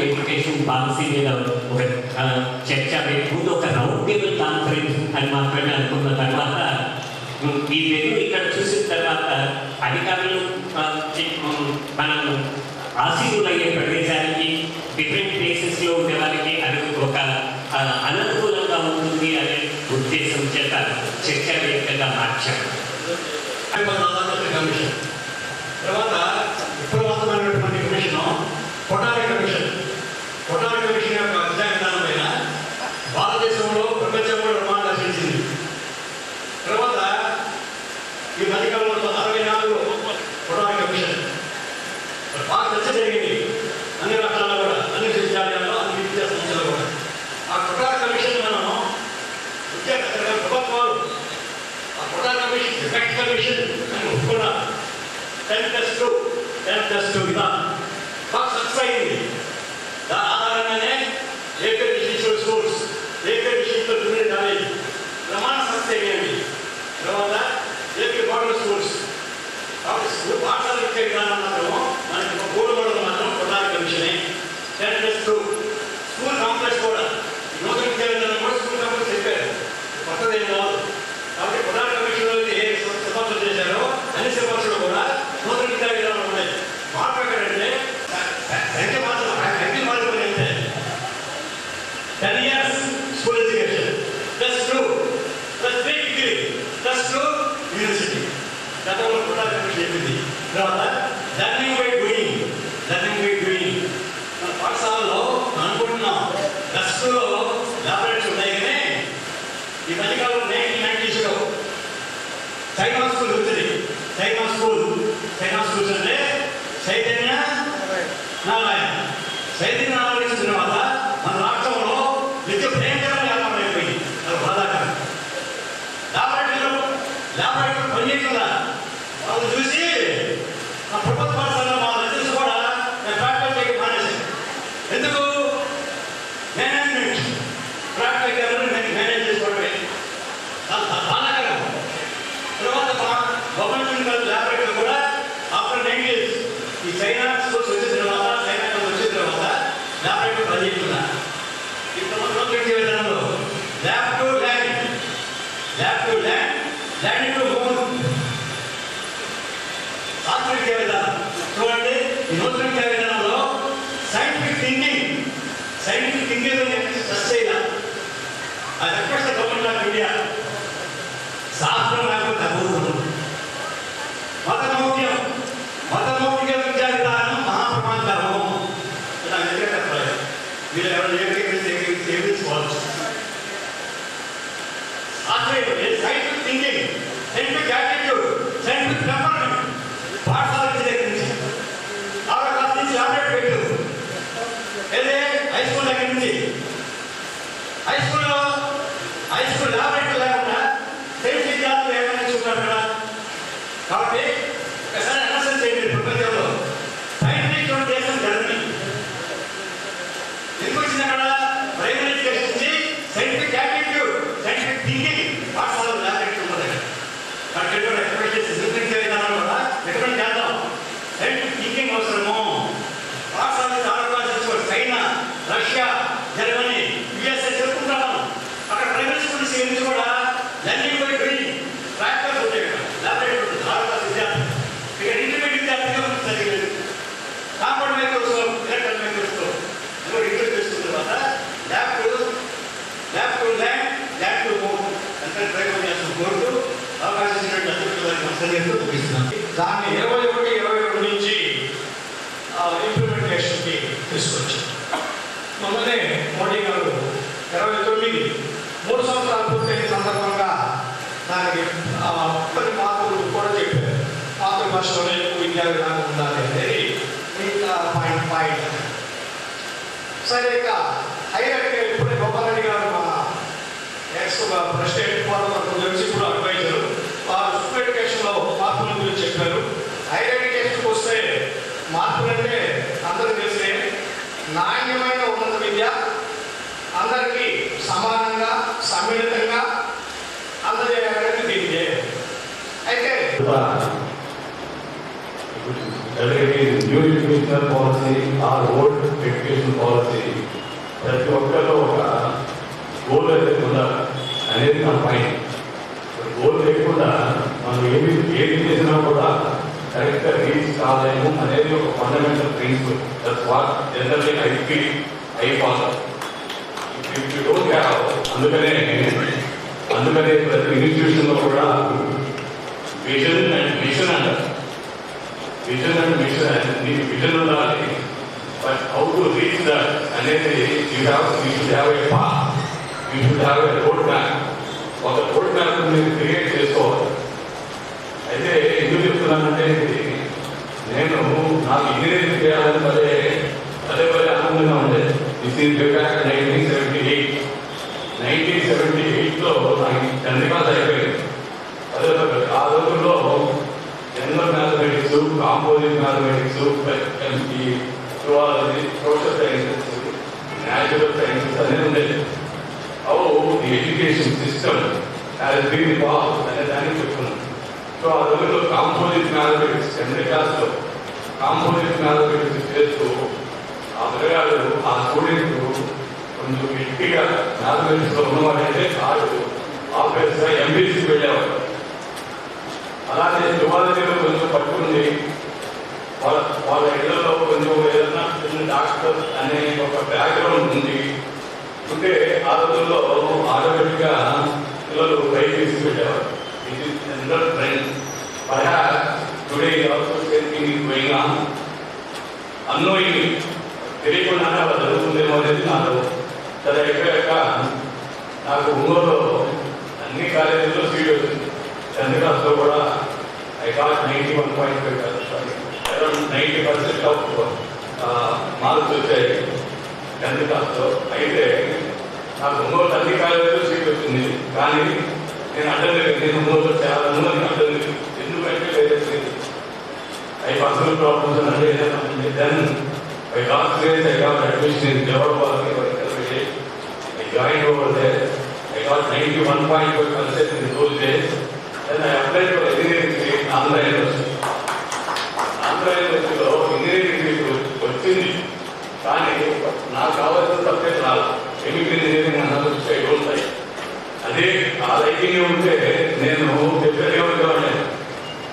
Speaker 19: ఎడ్యుకేషన్ పాలసీ మీద ఒక చర్చ ముందు ఒక రౌండ్ టేబుల్ కాన్ఫరెన్స్ అని మాత్రమే అనుకున్న తర్వాత ఈ వెన్యూ ఇక్కడ చూసిన తర్వాత అధికారులు మనం ఆశీనులయ్యే ప్రదేశానికి డిఫరెంట్ ప్లేసెస్లో ఉండే వారికి అది ఒక అననుకూలంగా ఉంటుంది అనే ఉద్దేశం చేత చర్చా వేదికగా మార్చారు.
Speaker 10: కమిషన్ తర్వాత విప్లవాత్మకమైనటువంటి కమిషన్ కొటారి కమిషన్ యొక్క అధ్యయన విధానం పైన భారతదేశంలో ప్రపంచంలో నిర్మాణం రచించింది. తర్వాత ఈ మధ్యకాలంలో 64లో కొటారి కమిషన్ బాగా చర్చ జరిగింది. అన్ని రాష్ట్రాల్లో కూడా, అన్ని విశ్వవిద్యాలయాల్లో
Speaker 20: ఆ కుటార కమిషన్ మనం ప్రభుత్వాలు ఆ కుటార కమిషన్ డిఫెక్ట్ కమిషన్ అని ఒప్పుకున్నారు. 10+2 విధానం బాగా సక్సెస్ అయింది. దాని ఆధారంగానే AP district schools, AP district junior college ప్రమాణ సంస్థ అయ్యింది. తర్వాత ఏపీ మోడల్ స్కూల్స్. కాబట్టి స్కూల్ పాఠశాల ఇచ్చే విధానం మాత్రము మనకి మూడు మోడల్ మాత్రం ప్రధాన కమిషనే. 10+2 స్కూల్ కాంప్లెక్స్ కూడా నూతన విద్యా విధానం కూడా స్కూల్ కాంప్లెక్స్ చెప్పారు, కొత్తదేం కాదు. కాబట్టి ప్రధాన కమిషన్లో ఏ సిఫార్సులు చేశారో అన్ని సిఫార్సులు కూడా నూతన విద్యా విధానం ఉన్నాయి. మాట్లాడారంటే సంఖ్య మారిపోయిందంటే 10 years school education +2 +3 degree +2 university. గతంలో ప్రధాన కమిషన్ చెప్పింది. తర్వాత లెర్నింగ్ బై డూయింగ్. మన పాఠశాలలో అనుకుంటున్నాం +2లో ల్యాబొరేటరీస్ ఉన్నాయి. కానీ ఈ మధ్యకాలం 1990s చైనా స్కూల్ వచ్చింది. చైనా స్కూల్స్ అంటే చైతన్య నారాయణ వచ్చిన తర్వాత మన రాష్ట్రంలో విద్య భయంకరంగా వ్యాపారం అయిపోయింది. అది బాధాకరం. ల్యాబొరేటరీ పనిచేస్తుందా వాళ్ళు చూసి ఆ ప్రభుత్వ పాఠశాల మా లెక్చర్స్ కూడా నేను ప్రాక్టికల్ చేయడం మానేశాను. ఎందుకు? మేనేజ్మెంట్ ప్రాక్టికల్ మేనేజ్ చేసుకోవడమే బాధాకరం. తర్వాత గవర్నమెంట్ ల్యాబొరేటరీ కూడా ఆఫ్టర్ 90s ఈ చైనా స్కూల్స్ వచ్చిన తర్వాత ల్యాబొరేటరీ పనిచేస్తున్నా. ఇప్పుడు విధానంలో lab to land to moon శాస్త్ర విద్యా విధానం. చూడండి, ఈ నూతన విద్యా విధానంలో సైంటిఫిక్ థింకింగ్ సక్సెస్ చేయాలి. అది రిక్వెస్ట్ గవర్నమెంట్ ఆఫ్ ఇండియా. శాస్త్రం లేకపోతే అభివృద్ధి. మతమౌలిక విద్యా విధానం మహాప్రమాణకరం. ఇలా వ్యతిరేకపడలేదు. మీరు ఎవరు ఏమిసుకోవచ్చు. Scientific thinking, scientific attitude, scientific temperament పాఠశాల విద్య దగ్గర నుంచి 6వ క్లాస్ నుంచి ల్యాబొరేటరీ పెట్టు. ఏదే హై స్కూల్ దగ్గర నుంచి హై స్కూల్ ల్యాబొరేటరీ లేకుండా సైన్స్ విద్యార్థులు ఏమైనా చూస్తారు కదా. కాబట్టి ఒకసారి అనలైజ్ చేయండి. ప్రపంచంలో సైంటిఫిక్ దేశం జర్మనీ ఎందుకు వచ్చింది? అక్కడ ప్రైమరీ ఎడ్యుకేషన్ నుంచి సైంటిఫిక్ యాటిట్యూడ్, సైంటిఫిక్ థింకింగ్ పాఠశాలలో ల్యాబొరేటరీ ఉంటుంది. కాబట్టి రికమెండ్ విధానం కూడా రికమెండ్ చేద్దాం. సైంటిఫిక్ థింకింగ్ అవసరము. పాఠశాల చాలా classes China, Russia, Germany, USA చెప్పుకుంటాము. అక్కడ ప్రైమరీ స్కూల్స్ నుంచి కూడా లెర్నింగ్ బై డూయింగ్ ప్రాక్టికల్స్ ఉంటాయి. ల్యాబొరేటరీ ఉంటుంది. 6వ క్లాస్ విద్యార్థి ఇక్కడ ఇంటర్మీడియట్ విద్యార్థిగా చదివేది. Compound microscope, electron microscope inter చేసుకున్న తర్వాత lab to land to moon అంటే ప్రయోగం చేస్తూ కోరుతూ అవకాశం ముగిస్తున్నాం. దాన్ని 21 నుంచి ఇంప్లిమెంటేషన్కి తీసుకొచ్చారు. మొన్ననే మోడీ గారు 29 3 సంవత్సరాలు పూర్తయిన సందర్భంగా దానికి కొన్ని మార్పులు కూడా చెప్పారు. మాతృభాషలోనే ఎక్కువ విద్యా విధానం ఉండాలి అనేది ఇంకా పాయింట్. సరే, ఇక హైయర్ ఎడ్యుకేషన్ ఇప్పుడే గోపాలరెడ్డి గారు మన ప్రెసిడెంట్ తెలిసి ఇప్పుడు అడ్వైజరు వారు స్కూల్ ఎడ్యుకేషన్లో మార్పుల గురించి చెప్పారు. హైయర్ ఎడ్యుకేషన్కి వస్తే మార్పులంటే అందరూ తెలిసే నాణ్యమైన ఉన్నత విద్య అందరికీ సమానంగా సమ్మిళితంగా అందజేయాలని దీనికి. అయితే
Speaker 16: new educational policy or old education policy ప్రతి ఒక్కరిలో ఒక గోల్ అయితే ఉండాలి అనేది నా పాయింట్. గోల్ లేకుండా మనం ఏది చేసినా కూడా కరెక్ట్గా రీచ్ కాలేము అనేది ఒక fundamental principal. That's what generally I feel I follow. If you don't have అందుకనే ప్రతి ఇన్స్టిట్యూషన్లో కూడా విజన్ అండ్ మిషన్ అంటారు. నీకు విజన్ ఉండాలి. But how to reach that అనేది you should have a path, you should have a road map. ఒక road map మీరు create చేసుకోవాలి. అయితే ఎందుకు చెప్తున్నానంటే నేను నాకు ఇంజనీరింగ్ చేయాలని పదే ఆనందంగా ఉండేది. This is 1978 composite mathematics, chemistry, zoology, social sciences, natural sciences అనేది ఉండేది. How the education system has been evolve అనే దాన్ని చెప్తున్నాను. సో ఆ రోజుల్లో కాంపోజిట్ మ్యాథమెటిక్స్ 10th క్లాస్లో కాంపోజిట్ మ్యాథమెటిక్స్ చేస్తూ ఆ పిల్లగాడు ఆ స్టూడెంట్ కొంచెం గట్టిగా మ్యాథమెటిక్స్లో ఉన్నవాడంటే ఆడు ఆఫీస్గా ఎంబీసీకి వెళ్ళేవాడు. అలాగే జువాలజీలో కొంచెం పట్టుకుంది వాళ్ళ ఇళ్లలో కొంచెం ఏదన్నా చిన్న డాక్టర్ అనే ఒక బ్యాక్గ్రౌండ్ ఉంది. ఉంటే ఆ రోజుల్లో ఆటోమేటిక్గా పిల్లలు బయటికి వెళ్ళేవారు. It is another trend. Perhaps today also same thing is going on. Unknowingly, తెలియకుండానే అలా జరుగుతుందేమో అనేది నాలో సరే అయిపోయాక నాకు ఒంగోలులో అన్ని కాలేజీల్లో సీట్ వచ్చింది. 10th క్లాస్లో కూడా I got 91.5%, around 90% of marks వచ్చాయి 10th క్లాస్లో. అయితే నాకు ఒంగోలు అన్ని కాలేజీల్లో సీట్ వచ్చింది. కానీ నేను అడ్డలేదు. నేను ఒంగోలులో చాలా మంది అడ్డలేదు. ఎందుకంటే లేదు ఐ పర్సనల్ ప్రాబ్లమ్స్ అని అంటే then I got grades, I got admission in Jawaharlal University. I joined over there. I got 91.5% in those days. Then I applied for engineering degree in Andhra University. Andhra University లో engineering degree వచ్చింది. కానీ నాకు కావాల్సిన subject రాదు. Chemical engineering అన్నది ఉంటాయి. అదే ఆ లైటింగ్ ఉంటే నేను ప్రిపేర్గా ఉండేవాడిని.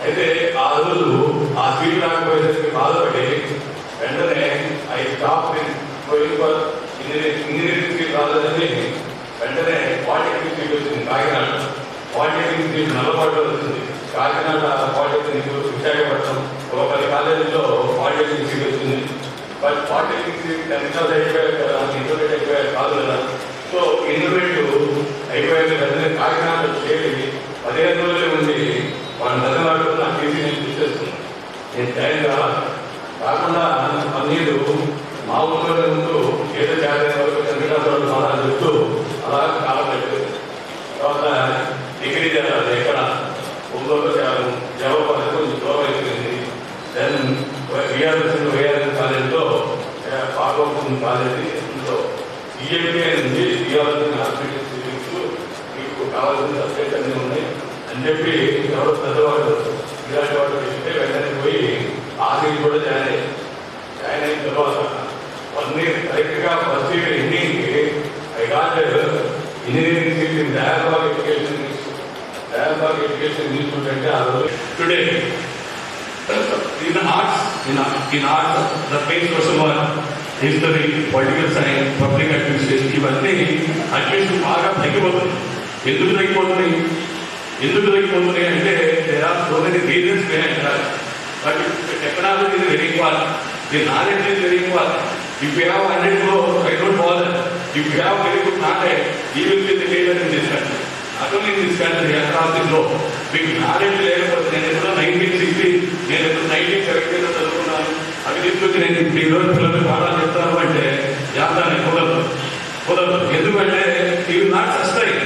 Speaker 16: అయితే ఆ రోజు ఆ సీట్ రాకపోయేసరికి బాధపడి వెంటనే I stop going for engineering seat రాలేదని వెంటనే పాలిటెక్నిక్ సీట్ వచ్చింది కాకినాడ. పాలిటెక్నిక్ సీట్ నల్లపాడులో వచ్చింది. కాకినాడ పాలిటెక్నిక్, విశాఖపట్నం ఒక 10 కాలేజీల్లో పాలిటెక్నిక్ సీట్ వచ్చింది. But polytechnic seat 10th class అయిపోయాక కదా, ఇంటర్మీడియట్ అయిపోయాక కాదు కదా. సో ఇంటర్మీడియట్ అయిపోయాక వెంటనే కాకినాడ చేరి 15 రోజులే ఉంది. వాళ్ళ నల్లవాడు నా టీసీ నేను తీసేస్తున్నాను. నేను జాయిన్ కాకుండా మీరు మా ఊళ్ళో ముందు ఏదో చేయాలని వరకు 10th క్లాస్ వాళ్ళు బాగా చెప్తూ అలా కాలం పెట్టారు. తర్వాత డిగ్రీ చేయాలి ఎక్కడ ఊళ్ళో చేయాలి. జవాబు కొంచెం దూరం అయిపోయింది. దెన్ వేఆర్ఎస్ కాలేజీలో పాల్గొంటుంది కాలేజీ. ఇంట్లో ఈఎంపీ ఉంది, జియాలజీ హాస్పిటల్ మీకు కావాల్సిన సబ్జెక్ట్ అన్నీ ఉన్నాయి అని చెప్పి ఎవరు పెద్దవాళ్ళు ఇలాంటి వాళ్ళు చెప్తే వెంటనే పోయి ఆర్మీ కూడా జాయిన్ అయిన తర్వాత 1 year కరెక్ట్గా ఫస్ట్ ఇయర్ ఎండింగ్కి I got engineering seat in డయాబాగ్ ఎడ్యుకేషన్ ఇన్స్టిట్యూట్ అంటే ఆ రోజు
Speaker 20: today in arts the main question was history, political science, public administration. ఇవన్నీ అట్లీస్ట్ బాగా తగ్గిపోతుంది. ఎందుకు తగ్గిపోతున్నాయి అంటే there are so many reasons behind that. But technology is very important. The knowledge is very important. If you have 100 crores, I don't bother. If you have very good knowledge, you will be the leader in this country. Not only in this country, across the globe. మీకు knowledge లేకపోతే నేను ఎప్పుడో 1960 నేను ఎప్పుడు 1970లో చదువుకున్నాను. అవి తీసుకొచ్చి నేను ఇప్పుడు ఈరోజు పిల్లలకు పాఠాలు చెప్తాను అంటే చేస్తాను. కుదరదు. ఎందుకంటే you will not sustain.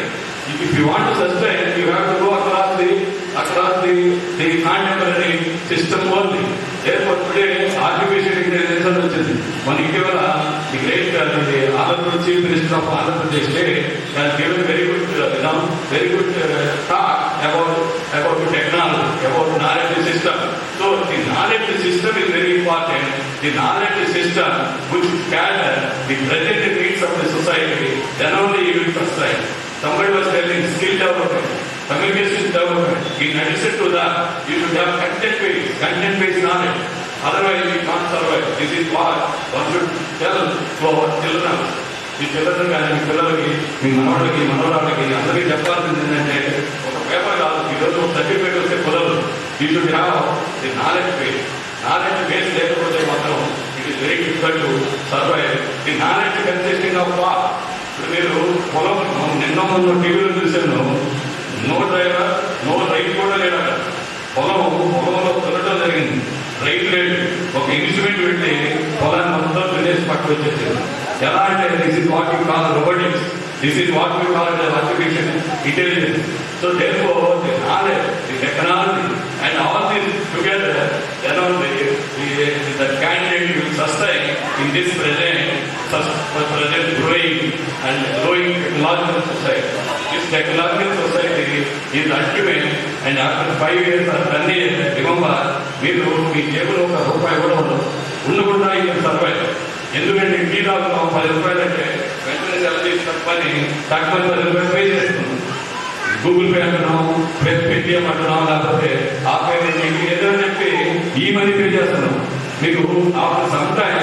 Speaker 20: If you want to sustain, you have to go across the contemporary system only. Therefore, today, artificial intelligence వచ్చింది. మన ఇటీవల the great Honorable Chief Minister of Andhra Pradesh State has given very good talk about the technology, about the knowledge system. So, the knowledge system is very important. The knowledge system which gather the present needs of the society, then only you will sustain. Somebody was telling skill development, communication development. In addition to that, you should have content-based knowledge. Otherwise, you can't survive. This is what one should tell to our children. మీ పిల్లలు కానీ మీ పిల్లలకి, మీ మనవరాళ్ళకి అందరికీ చెప్పాల్సింది ఏంటంటే ఒక paper కాదు, ఈరోజు ఒక సర్టిఫికేట్ వస్తే కుదరదు. You should have the knowledge base లేకపోతే మాత్రం it is very difficult to survive. The knowledge consisting of what? ఇప్పుడు మీరు పొలం నిన్న ముందు టీవీలో చూశాను, నో డ్రైవర్, నో రైట్ కూడా లేడు. పొలంలో కొనడం జరిగింది, రైతు లేడు. ఒక ఇన్స్ట్రుమెంట్ పెట్టి పొలాన్ని మొత్తం విలేజ్ పక్కకు వచ్చేసింది. ఎలా అంటే this is what you call robotics, this is what you call artificial intelligence. So therefore the knowledge, the technology and all this together, then only in this present growing technological society. This technological society is ultimate, and after 5 years or 10 years, remember, మీరు మీ జేబులో ₹1 కూడా ఉండకుండా ఈ survive. ఎందుకంటే tea తాగుతాం ₹10 అంటే వెంటనే సెలవు తప్పని తక్కువ ₹10 పే చేస్తున్నాం. గూగుల్ పే అంటున్నాం, పేటిఎం అంటున్నాం, లేకపోతే ఆ పేమెంట్ ఏదో చెప్పి ఈ మనీ పే చేస్తున్నాం. మీకు ఆఫ్టర్ సమ్ టైం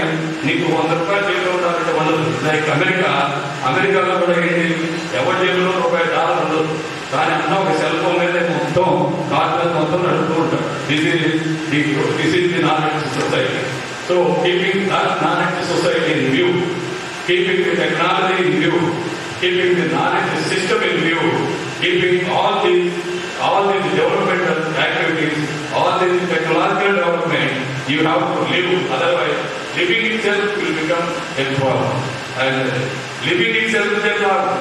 Speaker 20: నీకు ₹100 జేబులో ఉండాలంటే ఉండదు. లైక్ అమెరికాలో కూడా ఏంటి, ఎవరి జేబులో $1 ఉండదు. కానీ అన్న ఒక సెల్ ఫోన్ మీద మొత్తం కార్డు మీద మొత్తం నడుపుతూ ఉంటారు. This is the knowledge society. So keeping knowledge society in view, keeping the technology in view, keeping the knowledge system in view, keeping all these developmental activities, all these technological development, you have to live. Otherwise, living itself will become a problem. And living itself is a problem.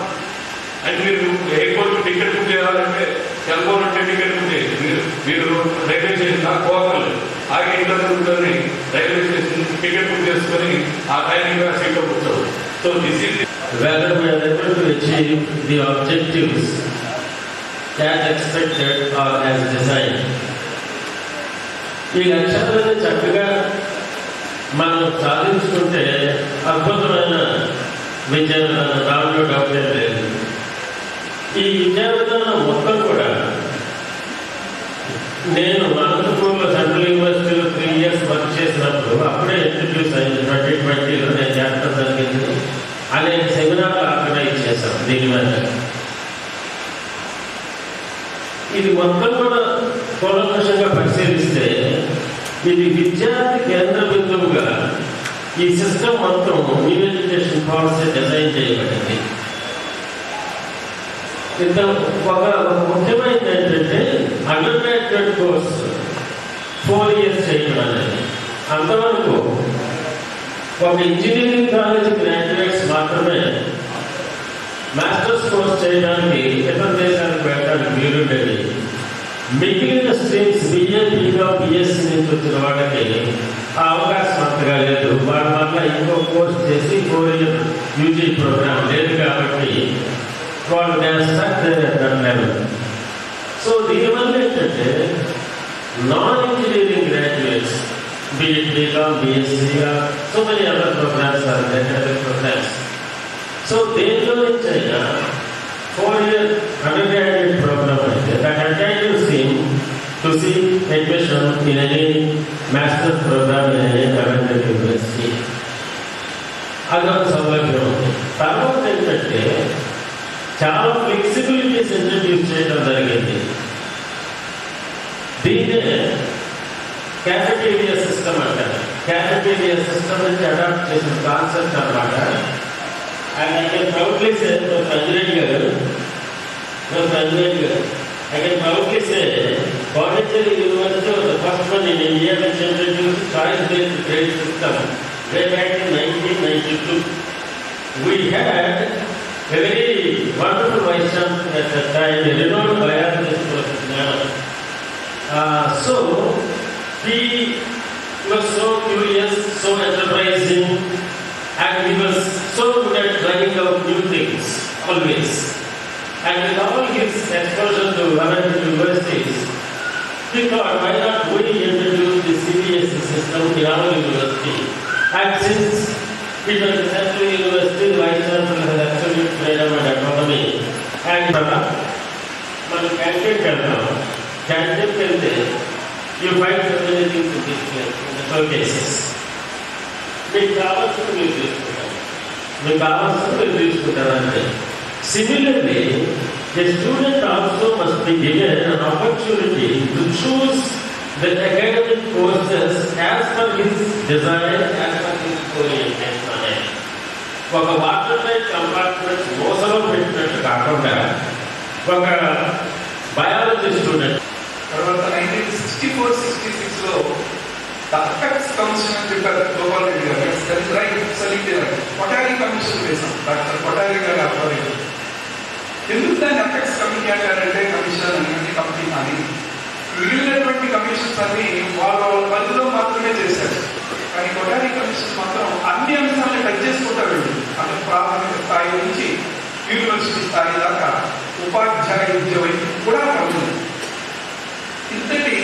Speaker 20: And మీరు airport ticket book చేయాలంటే cell phone అంటే ticket book చేయాలి. మీరు railway station నాకు పోగలరు ఆగి ఇంట్లో కూర్చొని railway station ticket book చేసుకొని ఆ టైంగా సీట్లో కూర్చోరు. So this is
Speaker 21: whether we are able to achieve the objectives as expected or as designed. ఈ లక్ష్యాలను చక్కగా మనం సాధించుకుంటే అద్భుతమైన విజయం దానిలో డౌట్ లేదు. ఈ విద్యా విధానం మొత్తం కూడా నేను అనంతపూర్లో సెంట్రల్ యూనివర్సిటీలో 3 years వర్క్ చేసినప్పుడు అప్పుడే ఇంట్రడ్యూస్ అయింది. 2020లో నేను చేరడం జరిగింది. అనేక సెమినార్లు ఆర్గనైజ్ చేశాం దీని మీద. ఇది మొత్తం కూడా కూలంకషంగా పరిశీలిస్తే ఇది విద్యార్థి కేంద్ర బిందువుగా ఈ సిస్టమ్ మొత్తం న్యూ ఎడ్యుకేషన్ పాలసీ డిజైన్ చేయబడింది. ఇంత ఒక ముఖ్యమైనది ఏంటంటే అండర్ గ్రాడ్యుయేట్ కోర్స్ 4 years చేయడం అనేది. అంతవరకు ఒక ఇంజనీరింగ్ కాలేజ్ గ్రాడ్యుయేట్స్ మాత్రమే మాస్టర్స్ కోర్స్ చేయడానికి ఇతర దేశాలకు వెళ్ళడానికి వీలుండేది. మిగిలిన స్ట్రీమ్స్ BA, BCom, BSc నుంచి వచ్చిన వాళ్ళకి ఆ అవకాశం అంతగా లేదు. వాళ్ళ వల్ల ఇంకో కోర్స్ చేసి 4 year UG ప్రోగ్రామ్ లేదు కాబట్టి వాళ్ళు నేర్చుకుంటారు. సో దీనివల్ల ఏంటంటే non engineering graduates BCom, BSc, so many other programs are academic programs. So దేనిలో నుంచైనా 4 year undergraduate program అయితే that entitles him to seek admission in any master's program in any government university. అదొక సౌలభ్యం ఉంది. తర్వాత ఏంటంటే చాలా ఫ్లెక్సిబిలిటీస్ ఇంట్రడ్యూస్ చేయడం జరిగింది. దీన్నే క్యాఫెటేరియా సిస్టమ్ అంటారు. క్యాఫెటేరియా సిస్టమ్ నుంచి అడాప్ట్ చేసిన కాన్సెప్ట్ అన్నమాట. And I can proudly say Anjaneyulu గారు I can proudly say Pondicherry University was the first one in India which introduced choice-based grade system way back in 1992. We had a very wonderful vice chancellor at that time, a renowned biologist, Professor Jnana. So he was so curious, so enterprising, and he was so good at trying out new things always. And with all his exposure to American universities, he thought, why not we introduce the CBSE system in our university? And since it was a central university, the vice chancellor has absolute freedom and autonomy. And మన క్యాంటీన్కి వెళ్తాం. క్యాంటీన్కి వెళ్తే you find so many things in this place, in the showcases. మీకు కావాల్సింది మీరు తీసుకుంటారు. మీకు కావాల్సింది మీరు తీసుకుంటారు అంటే. Similarly, the student also must be given an opportunity to choose the academic courses as per his desire, as per his orientation. ఒక వాటర్ టైప్ కంపార్ట్మెంట్ మోసలో పెట్టినట్టు కాకుండా ఒక బయాలజీ స్టూడెంట్
Speaker 22: తర్వాత 1964-66లో అపెక్స్ కమిషన్ అని చెప్పారు గోపాల్ రెడ్డి గారు. కొటారి కమిషన్ వేశాం డాక్టర్ కొటారి గారు ఆధ్వర్యంలో. ఎందుకు దాన్ని అపెక్స్ కమిటీ అంటారంటే కమిషన్ అనేది కమిటీ అని మిగిలినటువంటి కమిషన్స్ అన్ని వాళ్ళ పరిధిలో మాత్రమే చేశారు. కానీ కొటారి కమిషన్ మాత్రం అన్ని యూనివర్సిటీ స్థాయి దాకా ఉపాధ్యాయ విద్య వైపు కూడా పడుతుంది. ఇంతటి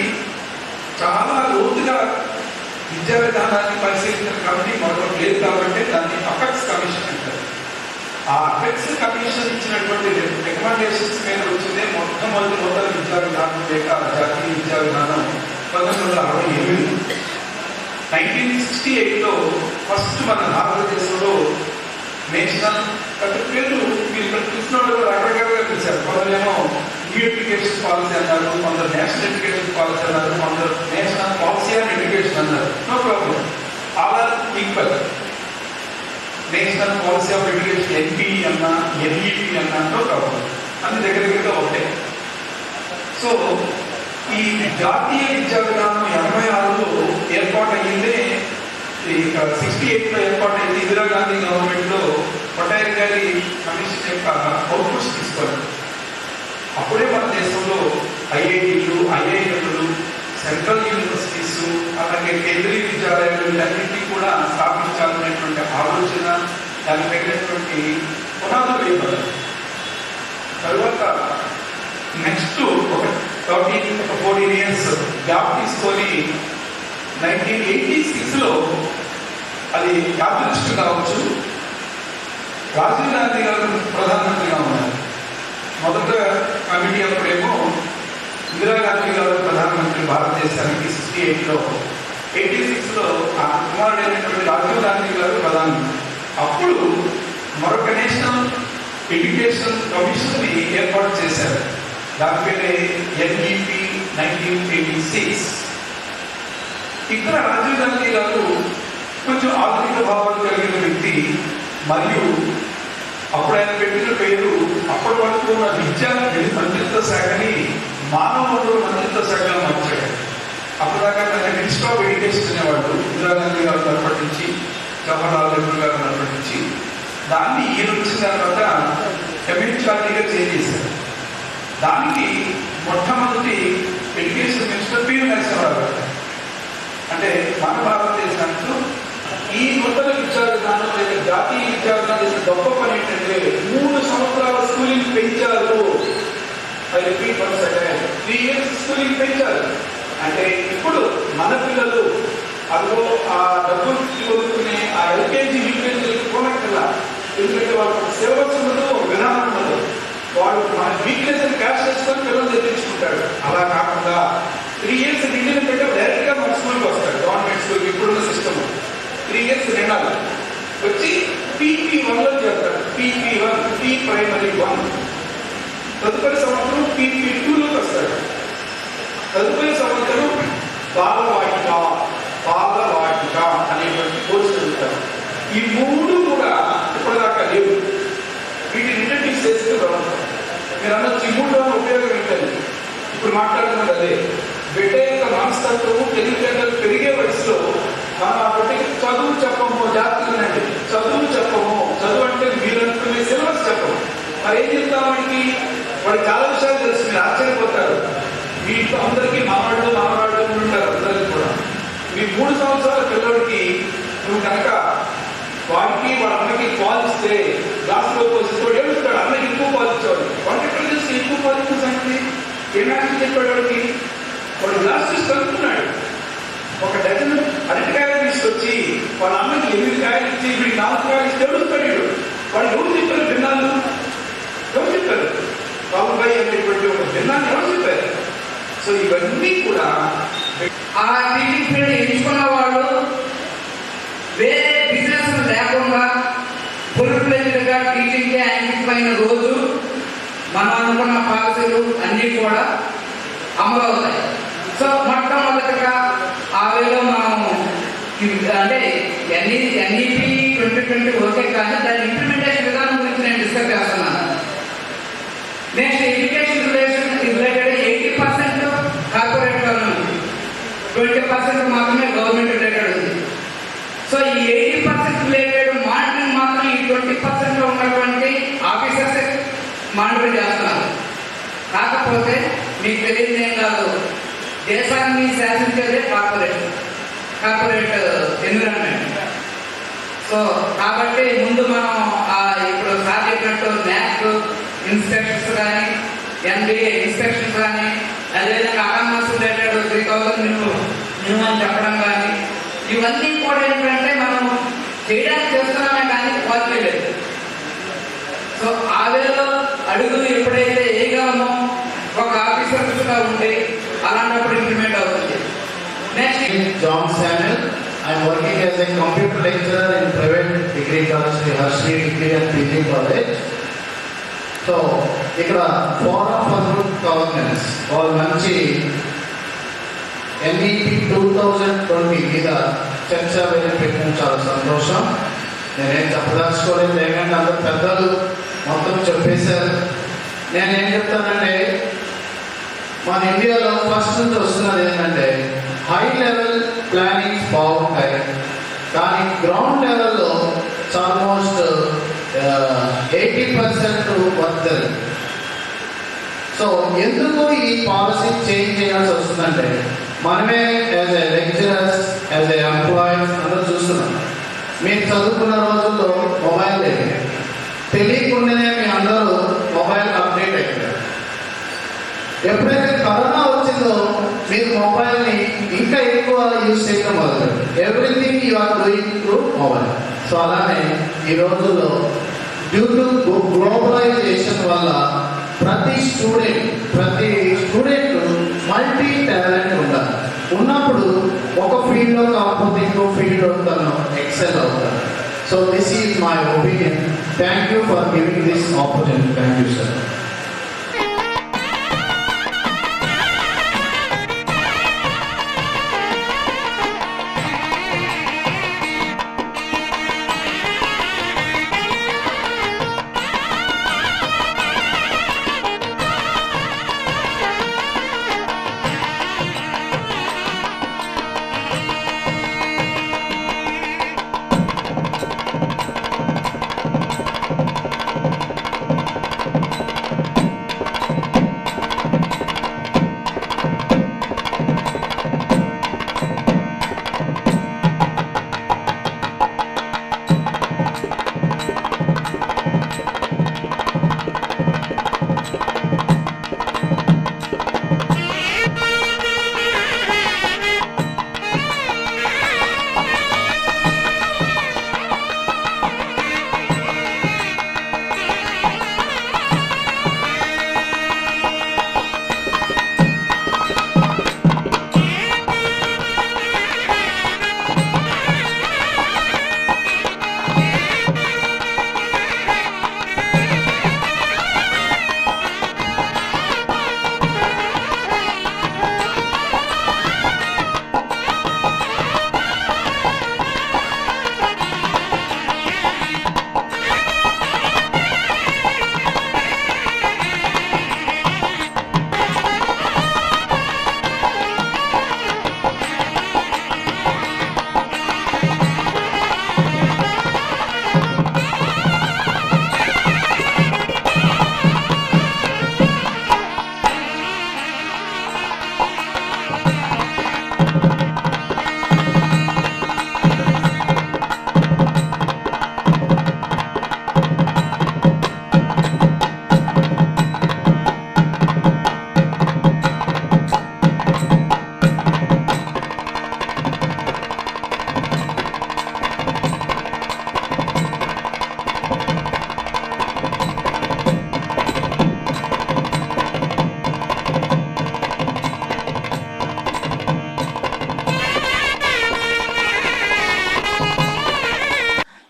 Speaker 22: చాలా లోతుగా విద్యా విధానాన్ని పరిశీలించిన కమిటీ మరొకటి లేదు కాబట్టి దాన్ని అపెక్స్ కమిషన్ అంటారు. ఆ అపెక్స్ కమిషన్ ఇచ్చినటువంటి రికమెండేషన్స్ మీద వచ్చిందే మొట్టమొదటి నూతన విద్యా విధానం లేక జాతీయ విద్యా విధానం 1968. 1968లో ఫస్ట్ మన భారతదేశంలో నేషనల్ పేర్లు మీరు ఇక్కడ చూసినప్పుడు రకరకాలుగా పిలిచారు. కొందరేమో న్యూ ఎడ్యుకేషన్ పాలసీ అన్నారు, కొందరు నేషనల్ ఎడ్యుకేషన్ పాలసీ అన్నారు, కొందరు నేషనల్ పాలసీ ఆన్ ఎడ్యుకేషన్ అన్నారు. No problem, all are equal. National policy of education NP అన్నా ఎన్ఈపి అన్నా నో ప్రాబ్లం, అన్ని దగ్గరగా ఉంటాయి. సో ఈ జాతీయ విద్యా విధానం 86లో ఏర్పాటు అయ్యిందే. 68లో ఏర్పాటైంది. ఇందిరాగాంధీ గవర్నమెంట్లో పటేల్ గారి కమిషన్ యొక్క అవుట్పుట్స్ తీసుకోవాలి. అప్పుడే మన దేశంలో ఐఐటీలు, ఐఐఎంలు, సెంట్రల్ యూనివర్సిటీస్, అలాగే కేంద్రీయ విద్యాలయాలు ఇవన్నింటినీ కూడా స్థాపించాలనేటువంటి ఆలోచన, దానికి తగినటువంటి పునాదులు వేయబడ్డాయి. తర్వాత నెక్స్ట్ ఒక 14 ఇయర్స్ గ్యాప్ తీసుకొని 1986లో అది యాదృష్టి కావచ్చు, రాజీవ్ గాంధీ గారు ప్రధానమంత్రిగా ఉన్నారు. మొదట కమిటీ అప్పుడేమో ఇందిరాగాంధీ గారు ప్రధానమంత్రి భారతదేశానికి 68లో. 86లో ఆ కుమారుడైనటువంటి రాజీవ్ గాంధీ గారు ప్రధానమంత్రి. అప్పుడు మరొక నేషనల్ ఎడ్యుకేషన్ కమిషన్ని ఏర్పాటు చేశారు. దాని పేరే ఎన్ఈపి 1986. ఇక్కడ రాజీవ్ గాంధీ గారు కొంచెం ఆధునిక భావాలు కలిగిన వ్యక్తి మరియు అప్పుడు ఆయన పెట్టిన పేరు అప్పటి వరకు ఉన్న విద్యా మంత్రిత్వ శాఖని మానవ వనరుల మంత్రిత్వ శాఖగా మార్చాడు. అప్పటిదాకా ఆయన మినిస్టర్ ఆఫ్ ఎడ్యుకేషన్ అనేవాడు. ఇందిరాగాంధీ గారు తరపటి నుంచి, జవహర్లాల్ నెహ్రూ గారు తరపటి నుంచి. దాన్ని ఈయన వచ్చిన తర్వాత ఎంహెచ్ఆర్డీగా చేంజ్ చేశారు. దానికి మొట్టమొదటి ఎడ్యుకేషన్ మినిస్టర్ పివి నరసింహారావు గారు. అంటే మన భారతదేశానికి ఈ నూతన విద్యా విధానం లేదా జాతీయ విద్యా విధానం చేసిన గొప్ప పని ఏంటంటే 3 సంవత్సరాల స్కూలింగ్ పెంచారు. I repeat once again, 3 years schooling పెంచారు. అంటే ఇప్పుడు మన పిల్లలు అదిగో ఆ డబ్బులు కొనుక్కునే ఆ ఎల్కేజీ యూకేజీ కొనక్కల్లా. ఎందుకంటే వాళ్ళకి సిలబస్ ఉండదు, విధానం ఉండదు. వాడు మన వీక్నెస్ క్యాష్ చేసుకొని పిల్లలు తెప్పించుకుంటాడు. అలా కాకుండా 3 years డిగ్రీ పెట్టే డైరెక్ట్ గా మన స్కూల్కి వస్తాడు. గవర్నమెంట్ స్కూల్కి ఇప్పుడున్న సిస్టమ్ 3 years నిండాలి. వచ్చి PP1లో చేస్తాడు. PP1 pre primary 1. తదుపరి సంవత్సరం PP2లోకి వస్తాడు. తదుపరి సంవత్సరం బాలవాటిక అనేటువంటి కోర్సు చదువుతారు. ఈ 3 కూడా ఇప్పటిదాకా లేవు. వీటిని ఇంట్రడ్యూస్ చేస్తే బాగుంటుంది. మీరు అన్నది ఈ 3 ఉపయోగం ఏంటండి? ఇప్పుడు మాట్లాడుతున్నది అదే. బిడ్డ యొక్క మనస్తత్వము తెలివితేటలు పెరిగే వయసులో మనం అప్పటి చదువు చెప్పము, జాగ్రత్తగానండి చదువు చెప్పము. చదువు అంటే మీరు అనుకునే సిలబస్ చెప్పము. మరి ఏం చెప్తామండి? వాడికి చాలా విషయాలు తెలుసు. మీరు ఆశ్చర్యపోతారు. మీ ఇంట్లో అందరికీ మామరాళ్ళు ఉంటారు. అందరికీ కూడా మీ 3 సంవత్సరాల పిల్లడికి నువ్వు కనుక వాడికి వాళ్ళ అమ్మకి పాలు ఇస్తే గ్లాసులో పోసిస్తాడు, ఏడుస్తాడు. అన్నకి ఎక్కువ పాలు ఇచ్చేవాడు. వాడికి ఎక్కడ చేస్తే ఎక్కువ పాలు ఇచ్చిన సంగతి ఏనాటి చెప్పాడు? వాడికి వాడు గ్లాస్ తీసి కలుపుతున్నాడు. ఒక డజన్ అరటికాయలు తీసుకొచ్చి వాళ్ళ అమ్మకి 8 కాయలు ఇచ్చి వీడికి 4 కాయలు ఇచ్చి తెలుస్తాడు. వాడు ఎవరు చెప్పారు భిన్నాలు? ఎవరు చెప్పారు? బాబుబాయి అనేటువంటి ఒక భిన్నాన్ని ఎవరు చెప్పారు? సో ఇవన్నీ కూడా
Speaker 3: ఆ టీచింగ్ ఫీల్డ్ ఎంచుకున్న వాళ్ళు వేరే బిజినెస్ లేకుండా ఫుల్ ఫ్లెజ్డ్ గా టీచింగ్ కి అంకితమైన రోజు మనం అనుకున్న పాలసీలు అన్నీ కూడా అమలు అవుతాయి. సో మొట్టమొదటిగా ఆ వేలో మనం అంటే ఎన్ఈపి 2020 ఓకే, కానీ దాని ఇంప్లిమెంటేషన్ విధానం గురించి నేను డిస్కస్ చేస్తున్నాను. నెక్స్ట్ ఎడ్యుకేషన్ రిలేటెడ్ 80% కార్పొరేట్ లో ఉంది, 20% మాత్రమే గవర్నమెంట్ రిలేటెడ్ ఉంది. సో ఈ 80% రిలేటెడ్ మానిటరింగ్ మాత్రం ఈ 20% లో ఉన్నటువంటి ఆఫీసర్స్ మానిటరింగ్ చేస్తున్నారు. కాకపోతే మీకు తెలియదు ఏం కాదు, దేశాన్ని శాసించేదే కార్పొరేట్ ఎన్విరాన్మెంట్. సో కాబట్టి ముందు మనం ఇప్పుడు సార్ చెప్పినట్టు న్యాక్ ఇన్స్పెక్షన్స్ కానీ, NBA ఇన్స్పెక్షన్స్ కానీ, అదేవిధంగా అకామస్ రిలేటెడ్ 3000 మినిమం అని చెప్పడం కానీ, ఇవన్నీ కూడా ఏంటంటే మనం చేయడానికి చేస్తున్నామే కానీ క్వాలిటీ లేదు. సో ఆ వేలో అడుగులు ఎప్పుడైతే వేయగలమో ఒక ఆఫీసర్స్గా ఉంటే అలాంటప్పుడు ఇంప్లిమెంట్ అవుతుంది. Next
Speaker 4: John Samuel. I am working as a computer lecturer in private degree college, Hershey Degree and PG College. So, ఇక్కడ Forum for Good Governance వాళ్ళు మంచి NEP 2020 మీద చర్చ పెట్టడం చాలా సంతోషం. నేనేం చెప్పదలుచుకోలేదు, లేకంటే అందరు పెద్దలు మొత్తం చెప్పేశారు. నేనేం చెప్తానంటే మన ఇండియాలో ఫస్ట్ నుంచి వస్తున్నది ఏంటంటే హై లెవెల్ ప్లానింగ్స్ బాగుంటాయి, కానీ గ్రౌండ్ లెవెల్లో ఆల్మోస్ట్ 80% వర్తది. సో ఎందుకు ఈ పాలసీ చేంజ్ చేయాల్సి వస్తుందంటే మనమే as a lecturers, as a employees అందరూ చూస్తున్నాం. మీరు చదువుకున్న రోజుల్లో మొబైల్ లేదు, తెలియకుండానే మీ అందరూ మొబైల్ అప్డేట్ అయిపోయారు. ఎప్పుడైతే కరోనా వచ్చిందో మీరు మొబైల్ని ఇంకా ఎక్కువ యూజ్ చేయడం మొదలు. Everything you are doing through mobile. So అలానే ఈ రోజుల్లో డ్యూ టు గ్లోబలైజేషన్ వల్ల ప్రతి స్టూడెంట్ మల్టీ టాలెంట్ ఉండాలి. ఉన్నప్పుడు ఒక ఫీల్డ్లో కాకపోతే ఇంకో ఫీల్డ్లో తను ఎక్సెల్ అవుతారు. So this is my opinion. Thank you for giving this opportunity. Thank you sir.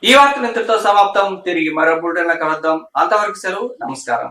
Speaker 1: ఈ వార్తలు ఇంతటితో సమాప్తం. తిరిగి మరో బులెటిన్లో కలుద్దాం. అంతవరకు సెలవు. నమస్కారం.